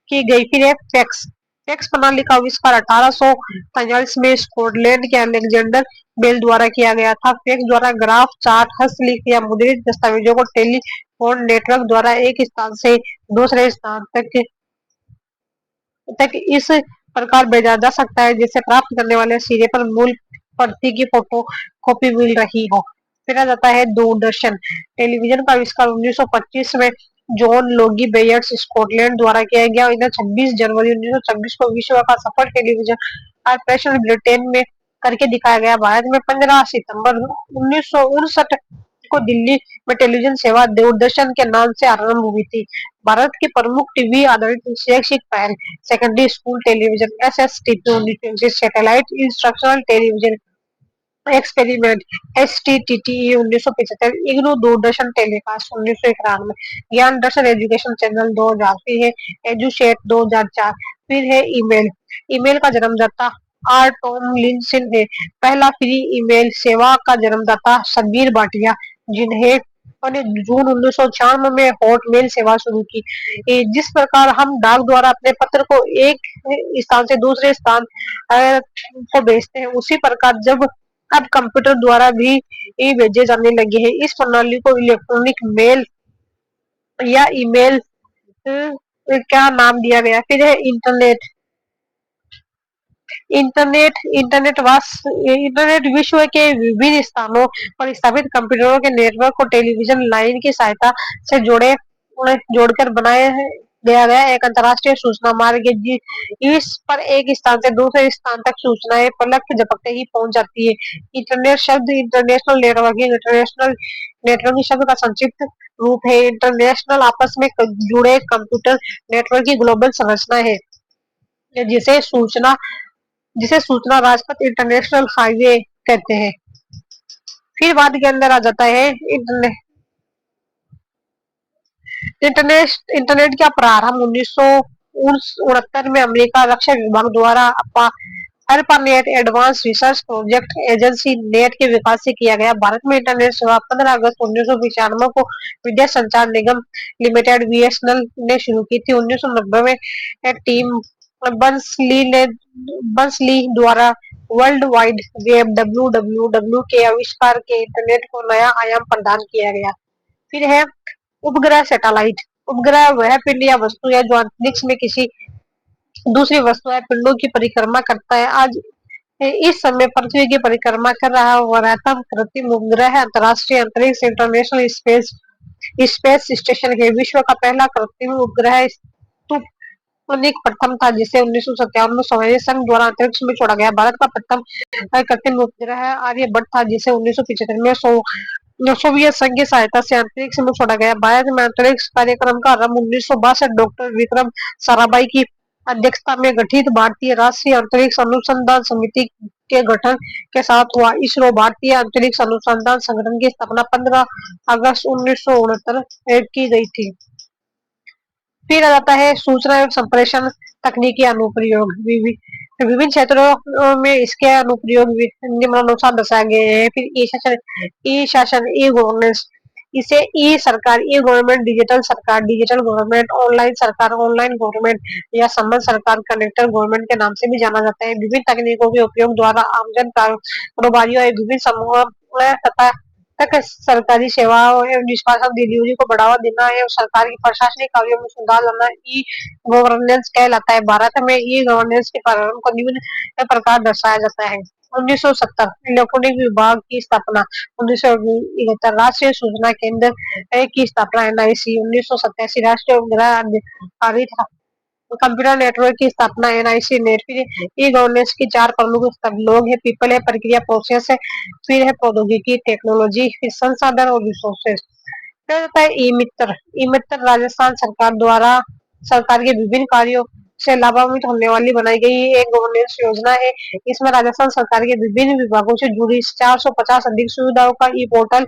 की गई। फिर है फैक्स। फैक्स प्रणाली का आविष्कार 1843 में स्कॉटलैंड के अलेक्जेंडर बेल द्वारा किया गया था। फैक्स द्वारा ग्राफ, चार्ट, हस्तलिखित या मुद्रित दस्तावेजों को टेलीफोन नेटवर्क द्वारा एक स्थान से दूसरे स्थान तक इस प्रकार भेजा जा सकता है जैसे प्राप्त करने वाले सिरे पर मूल प्रति की फोटो कॉपी मिल रही हो। फिर आ जाता है दूरदर्शन। टेलीविजन का आविष्कार 1925 में जॉन लोगी बेयर्स स्कॉटलैंड द्वारा किया गया। इन्हें 26 जनवरी 1926 को विश्व का सफल टेलीविजन ऑपरेशन ब्रिटेन में करके दिखाया गया। भारत में 15 सितंबर 1959 को दिल्ली में टेलीविजन सेवा दूरदर्शन के नाम से आरंभ हुई थी। भारत की प्रमुख टीवी आधारित शैक्षिक पहल secondary school television SSTP satellite instructional television experiment STTTE 1975, IGNOU Doordarshan telecast 1991, ज्ञान दर्शन एजुकेशन चैनल 2000, फिर है एजुशेट 2004। फिर है ईमेल। ईमेल का जन्मदाता आर टॉमलिंसन है। पहला फ्री ईमेल सेवा का जन्मदाता समीर भाटिया, जिन्हें जून 1996 में हॉटमेल सेवा शुरू की। जिस प्रकार हम डाक द्वारा अपने पत्र को एक स्थान से दूसरे स्थान को भेजते हैं, उसी प्रकार अब कंप्यूटर द्वारा भी भेजे जाने लगे हैं। इस प्रणाली को इलेक्ट्रॉनिक मेल या ईमेल क्या नाम दिया गया। फिर है इंटरनेट। इंटरनेट विश्व के विभिन्न स्थानों पर स्थापित कंप्यूटरों के नेटवर्क को टेलीविजन लाइन की सहायता से जोड़कर बनाया गया एक अंतरराष्ट्रीय सूचना मार्ग है। इस पर एक स्थान से दूसरे स्थान तक सूचनाएं पलक झपकते ही पहुंच जाती है। इंटरनेट शब्द इंटरनेशनल नेटवर्किंग शब्द का संक्षिप्त रूप है। इंटरनेशनल आपस में जुड़े कंप्यूटर नेटवर्क की ग्लोबल संरचना है, जिसे सूचना जिसे सूचना राजपथ इंटरनेशनल हाईवे कहते हैं। फिर बाद के अंदर आ जाता है इंटरनेट इंटरनेट का प्रारंभ 1969 में अमेरिका रक्षा विभाग द्वारा ARPANET advance research project agency net के विकास से किया गया। भारत में इंटरनेट सेवा 15 अगस्त 1995 को विद्युत संचार निगम लिमिटेड बीएसएनएल ने शुरू की थी। 1990 में टीम बर्नस-ली ने बर्नस-ली द्वारा वर्ल्ड वाइड वेब WWW के आविष्कार के इंटरनेट को नया आयाम प्रदान किया गया। फिर है उपग्रह सैटेलाइट। उपग्रह वह पिंड या वस्तु है जो अंतरिक्ष में किसी दूसरी वस्तु या पिंडों की परिक्रमा करता है। आज इस समय पृथ्वी की परिक्रमा कर रहा वरातम कृत्रिम उपग्रह है। अंतरराष्ट्रीय अंतरिक्ष इंटरनेशनल स्पेस स्पेस स्टेशन है विश्व का पहला कृत्रिम उपग्रह स्पुतनिक प्रथम था, जिसे 1957 में सोवियत संघ द्वारा अंतरिक्ष में छोड़ा गया। भारत का प्रथम कृत्रिम उपग्रह आर्यभट्ट था, जिसे 1975 में सोवियत संघ की सहायता से अंतरिक्ष में छोड़ा गया। भारत में अंतरिक्ष कार्यक्रम का आरंभ 1962 डॉक्टर विक्रम साराभाई की अध्यक्षता में गठित भारतीय राष्ट्रीय अंतरिक्ष अनुसंधान समिति के गठन के साथ हुआ। इसरो भारतीय अंतरिक्ष अनुसंधान संगठन की स्थापना 15 अगस्त 1969 की गई थी। फिर आ जाता है सूचना एवं संप्रेषण तकनीकी अनुप्रयोग। विभिन्न क्षेत्रों में इसके अनुप्रयोग निम्नानुसार दर्शाए गए हैं। फिर ई शासन ई गवर्नेंस, इसे ई सरकार ई गवर्नमेंट, डिजिटल सरकार डिजिटल गवर्नमेंट, ऑनलाइन सरकार ऑनलाइन गवर्नमेंट या संबद्ध सरकार कनेक्टर गवर्नमेंट के नाम से भी जाना जाता है। विभिन्न तकनीकों के उपयोग द्वारा आमजन कारोबारियों या विभिन्न समूहों तथा तक सरकारी सेवाओं एवं निष्पादन डिलीवरी को बढ़ावा देना है और सरकार के प्रशासनिक कार्यों में सुधार लाना ई गवर्नेंस कहलाता है। भारत में ई गवर्नेंस के प्रारंभ को निम्न प्रकार दर्शाया जाता है। 1970 इलेक्ट्रॉनिक विभाग की स्थापना। 1971 राष्ट्रीय सूचना केंद्र की स्थापना NIC। 1987 राष्ट्रीय उपग्रह आधारित कंप्यूटर नेटवर्क की स्थापना NIC नेट। फिर ई गवर्नेंस की 4 प्रमुख लोग है, पीपल है, प्रक्रिया प्रोसेस है, फिर है प्रौद्योगिकी टेक्नोलॉजी, फिर संसाधन और रिसोर्सेज। फिर होता है ई मित्र। ई मित्र राजस्थान सरकार द्वारा सरकार के विभिन्न कार्यों से लाभान्वित होने वाली बनाई गई एक गवर्नेंस योजना है। इसमें राजस्थान सरकार के विभिन्न विभागों से जुड़ी 450 अधिक सुविधाओं का ई पोर्टल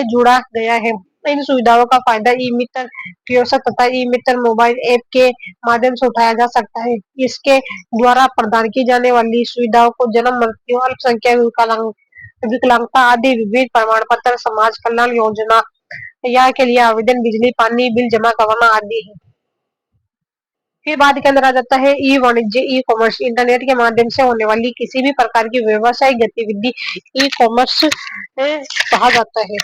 जुड़ा गया है। इन सुविधाओं का फायदा ई मित्र कियोस्क तथा ई मित्र मोबाइल ऐप के माध्यम से उठाया जा सकता है। इसके द्वारा प्रदान की जाने वाली सुविधाओं को जन्म, मृत्यु, अल्पसंख्यक, विकलांगता आदि विभिन्न प्रमाण पत्र, समाज कल्याण योजना या के लिए आवेदन, बिजली पानी बिल जमा करवाना आदि है। फिर बाद के अंदर आ जाता है ई वाणिज्य ई कॉमर्स। इंटरनेट के माध्यम से होने वाली किसी भी प्रकार की व्यवसायिक गतिविधि ई कॉमर्स कहा जाता है।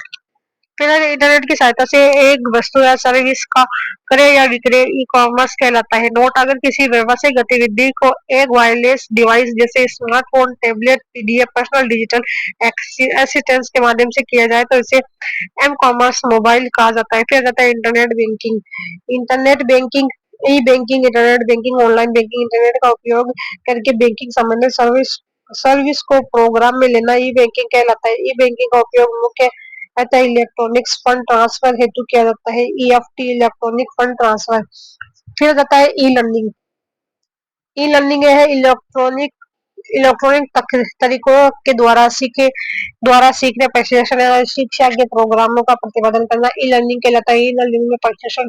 फिर इंटरनेट की सहायता से एक वस्तु या सर्विस का क्रय या विक्रय ई कॉमर्स कहलाता है। नोट, अगर किसी व्यवसायिक गतिविधि को एक वायरलेस डिवाइस जैसे smartphone, tablet, PDF, personal digital assistance के माध्यम से किया जाए तो इसे एम कॉमर्स मोबाइल कहा जाता है। फिर जाता है internet banking. Internet banking e banking, internet banking, online banking, internet का उपयोग करके बैंकिंग संबंधित सर्विस को प्रोग्राम में लेना ई बैंकिंग कहलाता है। ई बैंकिंग का उपयोग मुख्य इलेक्ट्रॉनिक्स फंड ट्रांसफर हेतु किया जाता है। EFT electronic fund transfer. फिर जाता है ई लर्निंग। ई लर्निंग है इलेक्ट्रॉनिक इलेक्ट्रॉनिक तरीकों के द्वारा सीखने प्रशिक्षण शिक्षा के प्रोग्रामों का प्रतिपादन करना ई लर्निंग कहलाता है। ई लर्निंग में प्रशिक्षण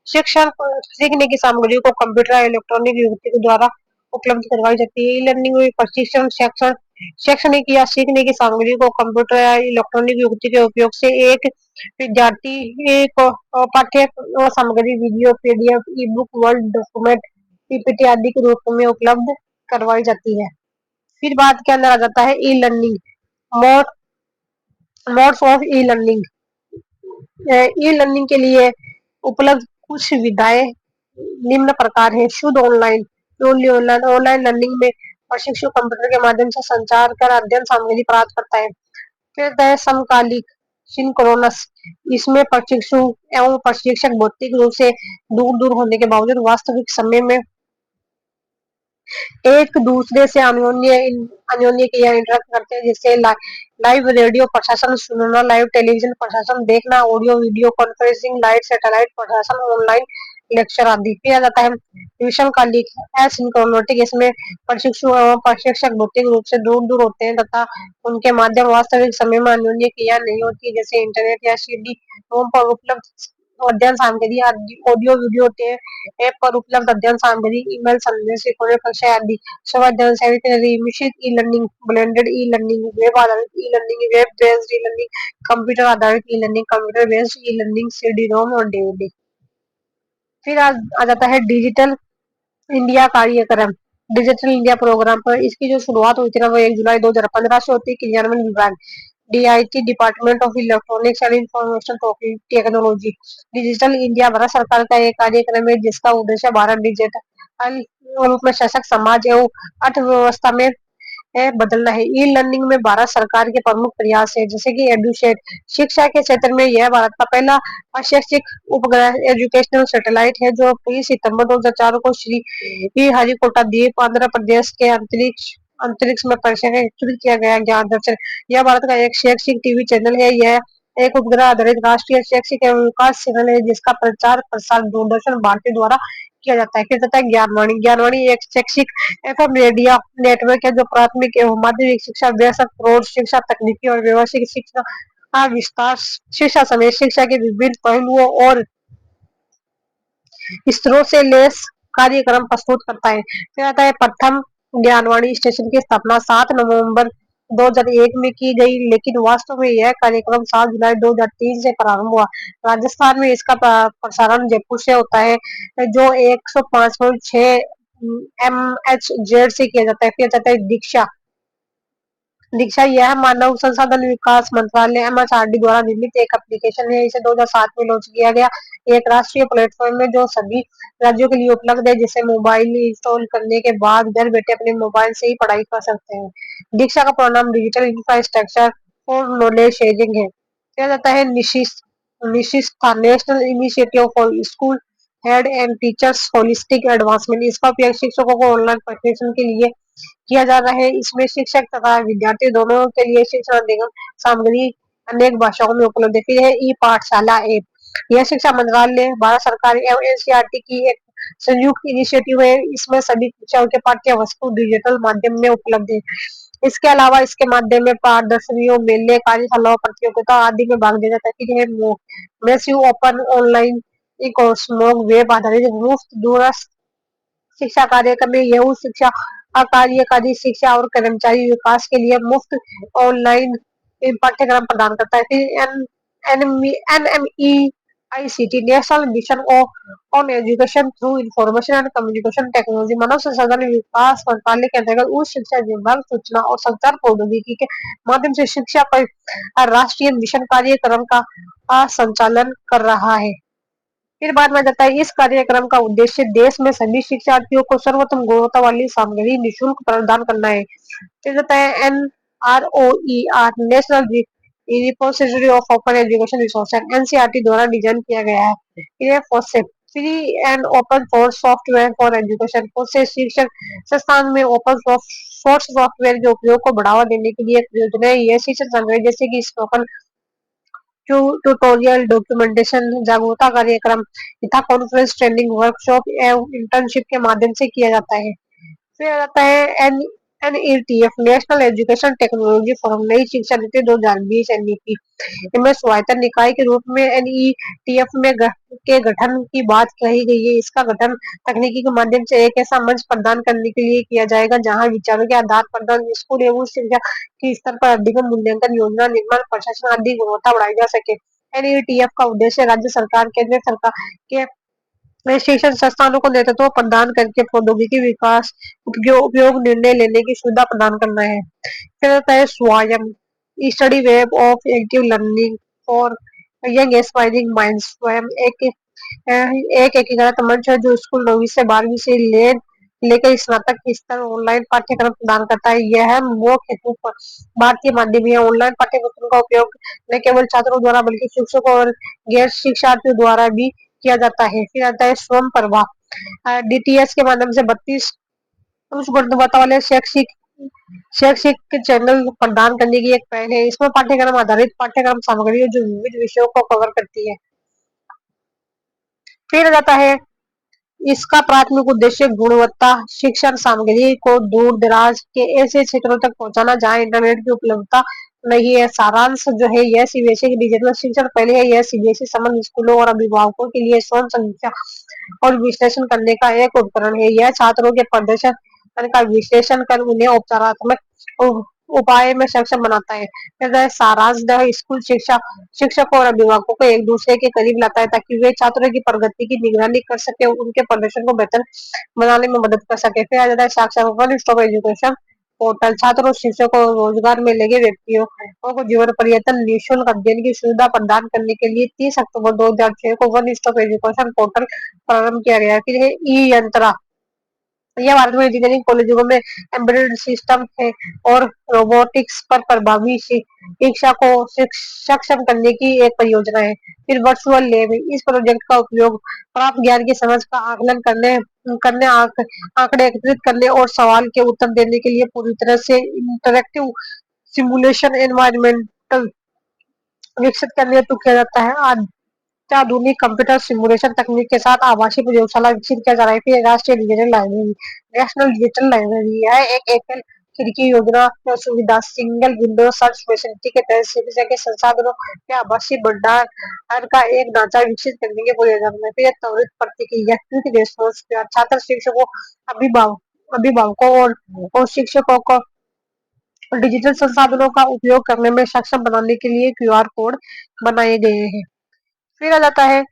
शिक्षण सीखने की सामग्री को कंप्यूटर या इलेक्ट्रॉनिक युक्ति के द्वारा उपलब्ध करवाई जाती है। ई लर्निंग में प्रशिक्षण शैक्षणिक या सीखने की सामग्री को कंप्यूटर या इलेक्ट्रॉनिक युक्ति के उपयोग से एक विद्यार्थी को पाठ्य सामग्री, वीडियो, PDF, ई बुक, वर्ड डॉक्यूमेंट, PPT आदि के रूप में उपलब्ध करवाई जाती है। फिर बात के अंदर आ जाता है e learning modes of e learning. E learning के लिए उपलब्ध कुछ सुविधाएं निम्न प्रकार है। शुद्ध ऑनलाइन ऑनलाइन लर्निंग में प्रशिक्षु कंप्यूटर के माध्यम से संचार कर अध्ययन सामग्री प्राप्त करता है। फिर है समकालिक सिंक्रोनस। इसमें प्रशिक्षु एवं प्रशिक्षक भौतिक रूप से दूर दूर होने के बावजूद वास्तविक समय में एक दूसरे से अन्योन्य क्रिया इंटरेक्ट करते हैं, जिससे लाइव रेडियो प्रशासन सुनना, लाइव टेलीविजन प्रशासन देखना, audio video conferencing, live satellite प्रशासन, ऑनलाइन लेक्चर आदि। किया जाता है विषमकालिक एसिंक्रोनोटिक। इसमें प्रशिक्षु एवं प्रशिक्षक भौतिक रूप से दूर दूर होते हैं तथा उनके माध्यम वास्तविक समय में अन्योन्य क्रिया नहीं होती, जैसे इंटरनेट या CD रोम पर उपलब्ध अध्ययन सामग्री आदि, ऑडियो वीडियो ऐप पर उपलब्ध अध्ययन सामग्री, ईमेल संदेश, रिकॉर्डेड कक्षा आदि। स्व अध्ययन सेमिनारी, मिश्रित e learning, blended e learning, web आधारित e learning, web based e learning, computer आधारित e learning, computer based e learning, CD ROM और डीवीडी। फिर आ जाता है डिजिटल इंडिया कार्यक्रम, डिजिटल इंडिया प्रोग्राम पर इसकी जो शुरुआत हुई थी ना वो 1 जुलाई 2015 से होती है। क्रियान्वयन विभाग DIT, department of electronics and information technology. Digital India Bharat सरकार का एक कार्यक्रम है जिसका उद्देश्य भारत डिजिटल रूप में सशक्त समाज एवं अर्थव्यवस्था में बदलना है। ई लर्निंग में भारत सरकार के प्रमुख प्रयास है जैसे कि एडुसेट, शिक्षा के क्षेत्र में यह भारत का पहला अशैक्षिक उपग्रह एजुकेशनल सैटेलाइट है जो 20 सितंबर 2004 को श्री हरिकोटा द्वीप आंध्र प्रदेश के अंतरिक्ष अंतरिक्ष में प्रक्षेपित किया गया ज्ञान दर्शन। यह भारत का एक शैक्षिक टीवी चैनल है। यह एक उपग्रह आधारित राष्ट्रीय शैक्षिक एवं विकास चैनल है जिसका प्रचार प्रसार दूरदर्शन भारती द्वारा किया जाता है। फिर जाता है ज्ञानवाणी। ज्ञानवाणी एक शैक्षिक एफएम रेडियो नेटवर्क है जो प्राथमिक एवं माध्यमिक शिक्षा, बेसिक, प्रौढ़ शिक्षा, तकनीकी और व्यावसायिक शिक्षा विस्तार शिक्षा समेत शिक्षा के विभिन्न पहलुओं और स्तरों से लेस कार्यक्रम प्रस्तुत करता है। फिर आता है प्रथम ज्ञानवाणी स्टेशन की स्थापना 7 नवंबर 2001 में की गई लेकिन वास्तव में यह कार्यक्रम 7 जुलाई 2003 से प्रारंभ हुआ। राजस्थान में इसका प्रसारण जयपुर से होता है जो 105.6 MHz से किया जाता है। फिर जाता है दीक्षा। दीक्षा यह मानव संसाधन विकास मंत्रालय एमएचआरडी द्वारा निर्मित एक एप्लीकेशन है। इसे 2007 में लॉन्च किया गया। एक राष्ट्रीय प्लेटफॉर्म है जो सभी राज्यों के लिए उपलब्ध है जिसे मोबाइल इंस्टॉल करने के बाद घर बैठे अपने मोबाइल से ही पढ़ाई कर सकते हैं। दीक्षा का पूरा नाम digital infrastructure for knowledge sharing है। क्या जाता है NISHTHA, national initiative for school head and teachers holistic advancement. इसका उपयोग शिक्षकों को ऑनलाइन प्रशिक्षण के लिए किया जा रहा है। इसमें शिक्षक तथा विद्यार्थी दोनों के लिए शिक्षण निगम सामग्री अनेक भाषाओं में उपलब्ध है। फिर है ई पाठशाला ऐप। यह शिक्षा मंत्रालय, भारत सरकार एवं एनसीईआरटी की एक संयुक्त इनिशिएटिव है। इसमें सभी कक्षाओं के पाठ्य वस्तु डिजिटल माध्यम में उपलब्ध है। इसके अलावा इसके माध्यम में प्रदर्शनियों, मेले, कार्यशालाओं, प्रतियोगिता आदि में भाग लिया जाता है। फिर है मैसिव ओपन ऑनलाइन ई कोर्स मॉक वेब आधारित मुफ्त दूरस्थ शिक्षा कार्यक्रम में यह शिक्षा कार्यकारी शिक्षा और कर्मचारी विकास के लिए मुफ्त ऑनलाइन पाठ्यक्रम प्रदान करता है। फिर NME ICT, national mission on education through information and communication technology. मानव संसाधन विकास मंत्रालय के अंतर्गत उच्च शिक्षा विभाग सूचना और संचार प्रौद्योगिकी के माध्यम से शिक्षा पर राष्ट्रीय मिशन कार्यक्रम का संचालन कर रहा है। फिर बाद में जाता है इस कार्यक्रम का उद्देश्य देश में सभी शिक्षार्थियों को सर्वोत्तम गुणवत्ता वाली सामग्री निःशुल्क प्रदान करना है। फिर जाता है NROER, national repository of open education resources, NCERT द्वारा डिजाइन किया गया है। फिर FOSEP, free and open source software for education. FOSEP शिक्षण संस्थान में ओपन सोर्स सॉफ्टवेयर के उपयोग को बढ़ावा देने के लिए एक योजना है। यह शिक्षण सामग्री जैसे कि स्पोकन ट्यूटोरियल, डॉक्यूमेंटेशन, जागरूकता कार्यक्रम तथा कॉन्फ्रेंस, ट्रेनिंग, वर्कशॉप एवं इंटर्नशिप के माध्यम से किया जाता है। फिर आ जाता है NETF, national education technology forum, नई शिक्षा नीति 2020 एनईपी। इनमें स्वायत्त निकाय के रूप में एनईटीएफ में के गठन की बात कही गई है। इसका गठन तकनीकी के माध्यम से एक ऐसा मंच प्रदान करने के लिए किया जाएगा जहां विचारों के आधार पर स्कूल एवं शिक्षा के स्तर पर अधिगम, मूल्यांकन, योजना निर्माण, प्रशासन आदि गुणवत्ता बढ़ाई जा सके। एनईटीएफ का उद्देश्य राज्य सरकार, केंद्र सरकार के शिक्षण संस्थानों को नेतृत्व प्रदान करके प्रौद्योगिकी विकास, उपयोग, निर्णय लेने की सुविधा प्रदान करना है। फिर आता है स्वयं, study web of active learning for young aspiring minds. स्वयं एक एकीकृत मंच है जो स्कूल 9वीं से 12वीं से लेकर स्नातक स्तर ऑनलाइन पाठ्यक्रम प्रदान करता है। यह मुख्य हेतु पर भारतीय माध्यम है। ऑनलाइन पाठ्यक्रम का उपयोग न केवल छात्रों द्वारा बल्कि शिक्षकों और गैर शिक्षार्थियों द्वारा भी किया जाता है। फिर आता है स्वयं प्रभा, डीटीएच के माध्यम से 32 उच्च गुणवत्ता वाले शैक्षिक चैनल प्रदान करने की एक पहल है। इसमें पाठ्यक्रम आधारित पाठ्यक्रम सामग्री जो विविध विषयों को कवर करती है। फिर जाता है इसका प्राथमिक उद्देश्य गुणवत्ता शिक्षण सामग्री को दूर दराज के ऐसे क्षेत्रों तक पहुंचाना जहां इंटरनेट की उपलब्धता नहीं है। सारांश जो है यह सीबीएसई की डिजिटल शिक्षा पहले है, यह सीबीएसई संबंध स्कूलों और अभिभावकों के लिए स्वयं समीक्षा और विश्लेषण करने का एक उपकरण है। यह छात्रों के प्रदर्शन का विश्लेषण कर उन्हें उपचारात्मक उपाय में सक्षम बनाता है। सारांश स्कूल शिक्षकों और अभिभावकों को एक दूसरे के करीब लाता है ताकि वे छात्रों की प्रगति की निगरानी कर सके और उनके प्रदर्शन को बेहतर बनाने में मदद कर सके। फिर आ जाता है साक्षरता स्टॉप एजुकेशन पोर्टल। छात्र और शिक्षकों को रोजगार में लगे व्यक्तियों को जीवन पर्यटन निःशुल्क अध्ययन की सुविधा प्रदान करने के लिए 30 अक्टूबर 2006 को वन स्टॉप एजुकेशन पोर्टल प्रारंभ किया गया। फिर है ई यंत्रा। यह भारत में इंजीनियरिंग कॉलेजों में एम्बेडेड सिस्टम है और रोबोटिक्स पर प्रभावी शिक्षा को सक्षम करने की एक परियोजना है। फिर वर्चुअल लैब। इस प्रोजेक्ट का उपयोग प्राप्त ज्ञान की समझ का आकलन करने करने आंकड़े एकत्रित करने और सवाल के उत्तर देने के लिए पूरी तरह से इंटरेक्टिव सिमुलेशन एनवायरमेंटल विकसित करने हेतु किया जाता है। अत्याधुनिक कंप्यूटर सिमुलेशन तकनीक के साथ आभासी प्रयोगशाला विकसित किया जा रहा है। फिर राष्ट्रीय digital library. National digital library यह एक एकल खिड़की योजना और सुविधा सिंगल विंडो सर्च फैसिलिटी के तहत शिक्षा के संसाधनों के आभासी भंडार का एक ढांचा विकसित करने की परियोजना है। फिर त्वरित प्रतिक्रिया क्विक रिस्पॉन्स। छात्र शिक्षकों अभिभावकों और शिक्षकों को डिजिटल संसाधनों का उपयोग करने में सक्षम बनाने के लिए क्यूआर कोड बनाए गए हैं। फिर आ जाता है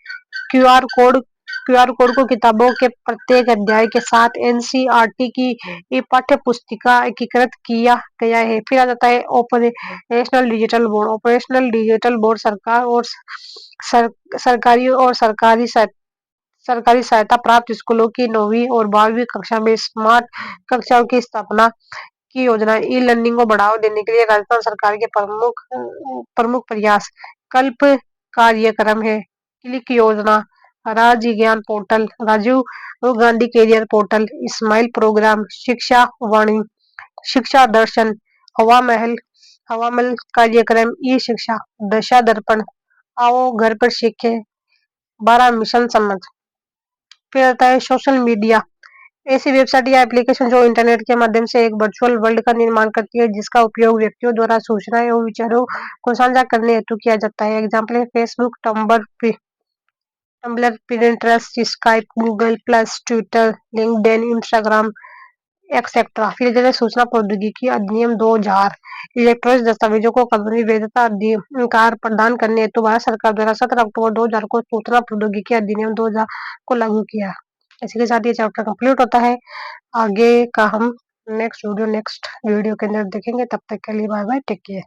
क्यूआर कोड। क्यूआर कोड को किताबों के प्रत्येक अध्याय के साथ एनसीईआरटी की पाठ्य पुस्तिका एकीकृत किया गया है। फिर आ जाता है operational digital board. Operational digital board सरकार और सरकारी और सरकारी सहायता प्राप्त स्कूलों की 9वीं और 12वीं कक्षा में स्मार्ट कक्षाओं की स्थापना की योजना। ई लर्निंग को बढ़ावा देने के लिए राजस्थान सरकार के प्रमुख प्रयास कल्प कार्यक्रम है। क्लिक योजना, राज्य ज्ञान portal, Rajiv Gandhi career portal, smile programme, शिक्षा वाणी, शिक्षा दर्शन, हवा महल कार्यक्रम, ई शिक्षा, दशा दर्पण, आओ घर पर सीखे, 12 मिशन समझ। फिर आता है सोशल मीडिया। ऐसी वेबसाइट या एप्लीकेशन जो इंटरनेट के माध्यम से एक वर्चुअल वर्ल्ड का निर्माण करती है जिसका उपयोग व्यक्तियों द्वारा सूचनाएं और विचारों को साझा करने हेतु किया जाता है। एग्जाम्पल है Facebook, Tumblr, Pinterest, Skype, Google plus, Twitter, LinkedIn, Instagram etcetera. फिर जैसे सूचना प्रौद्योगिकी अधिनियम 2000 इलेक्ट्रॉनिक दस्तावेजों को कानूनी वैधता अधिकार प्रदान करने हेतु भारत सरकार द्वारा 17 अक्टूबर 2000 को सूचना प्रौद्योगिकी अधिनियम 2000 को लागू किया। इसी के साथ ये चैप्टर कंप्लीट होता है। आगे का हम नेक्स्ट वीडियो के अंदर देखेंगे। तब तक के लिए बाय बाय, टेक केयर।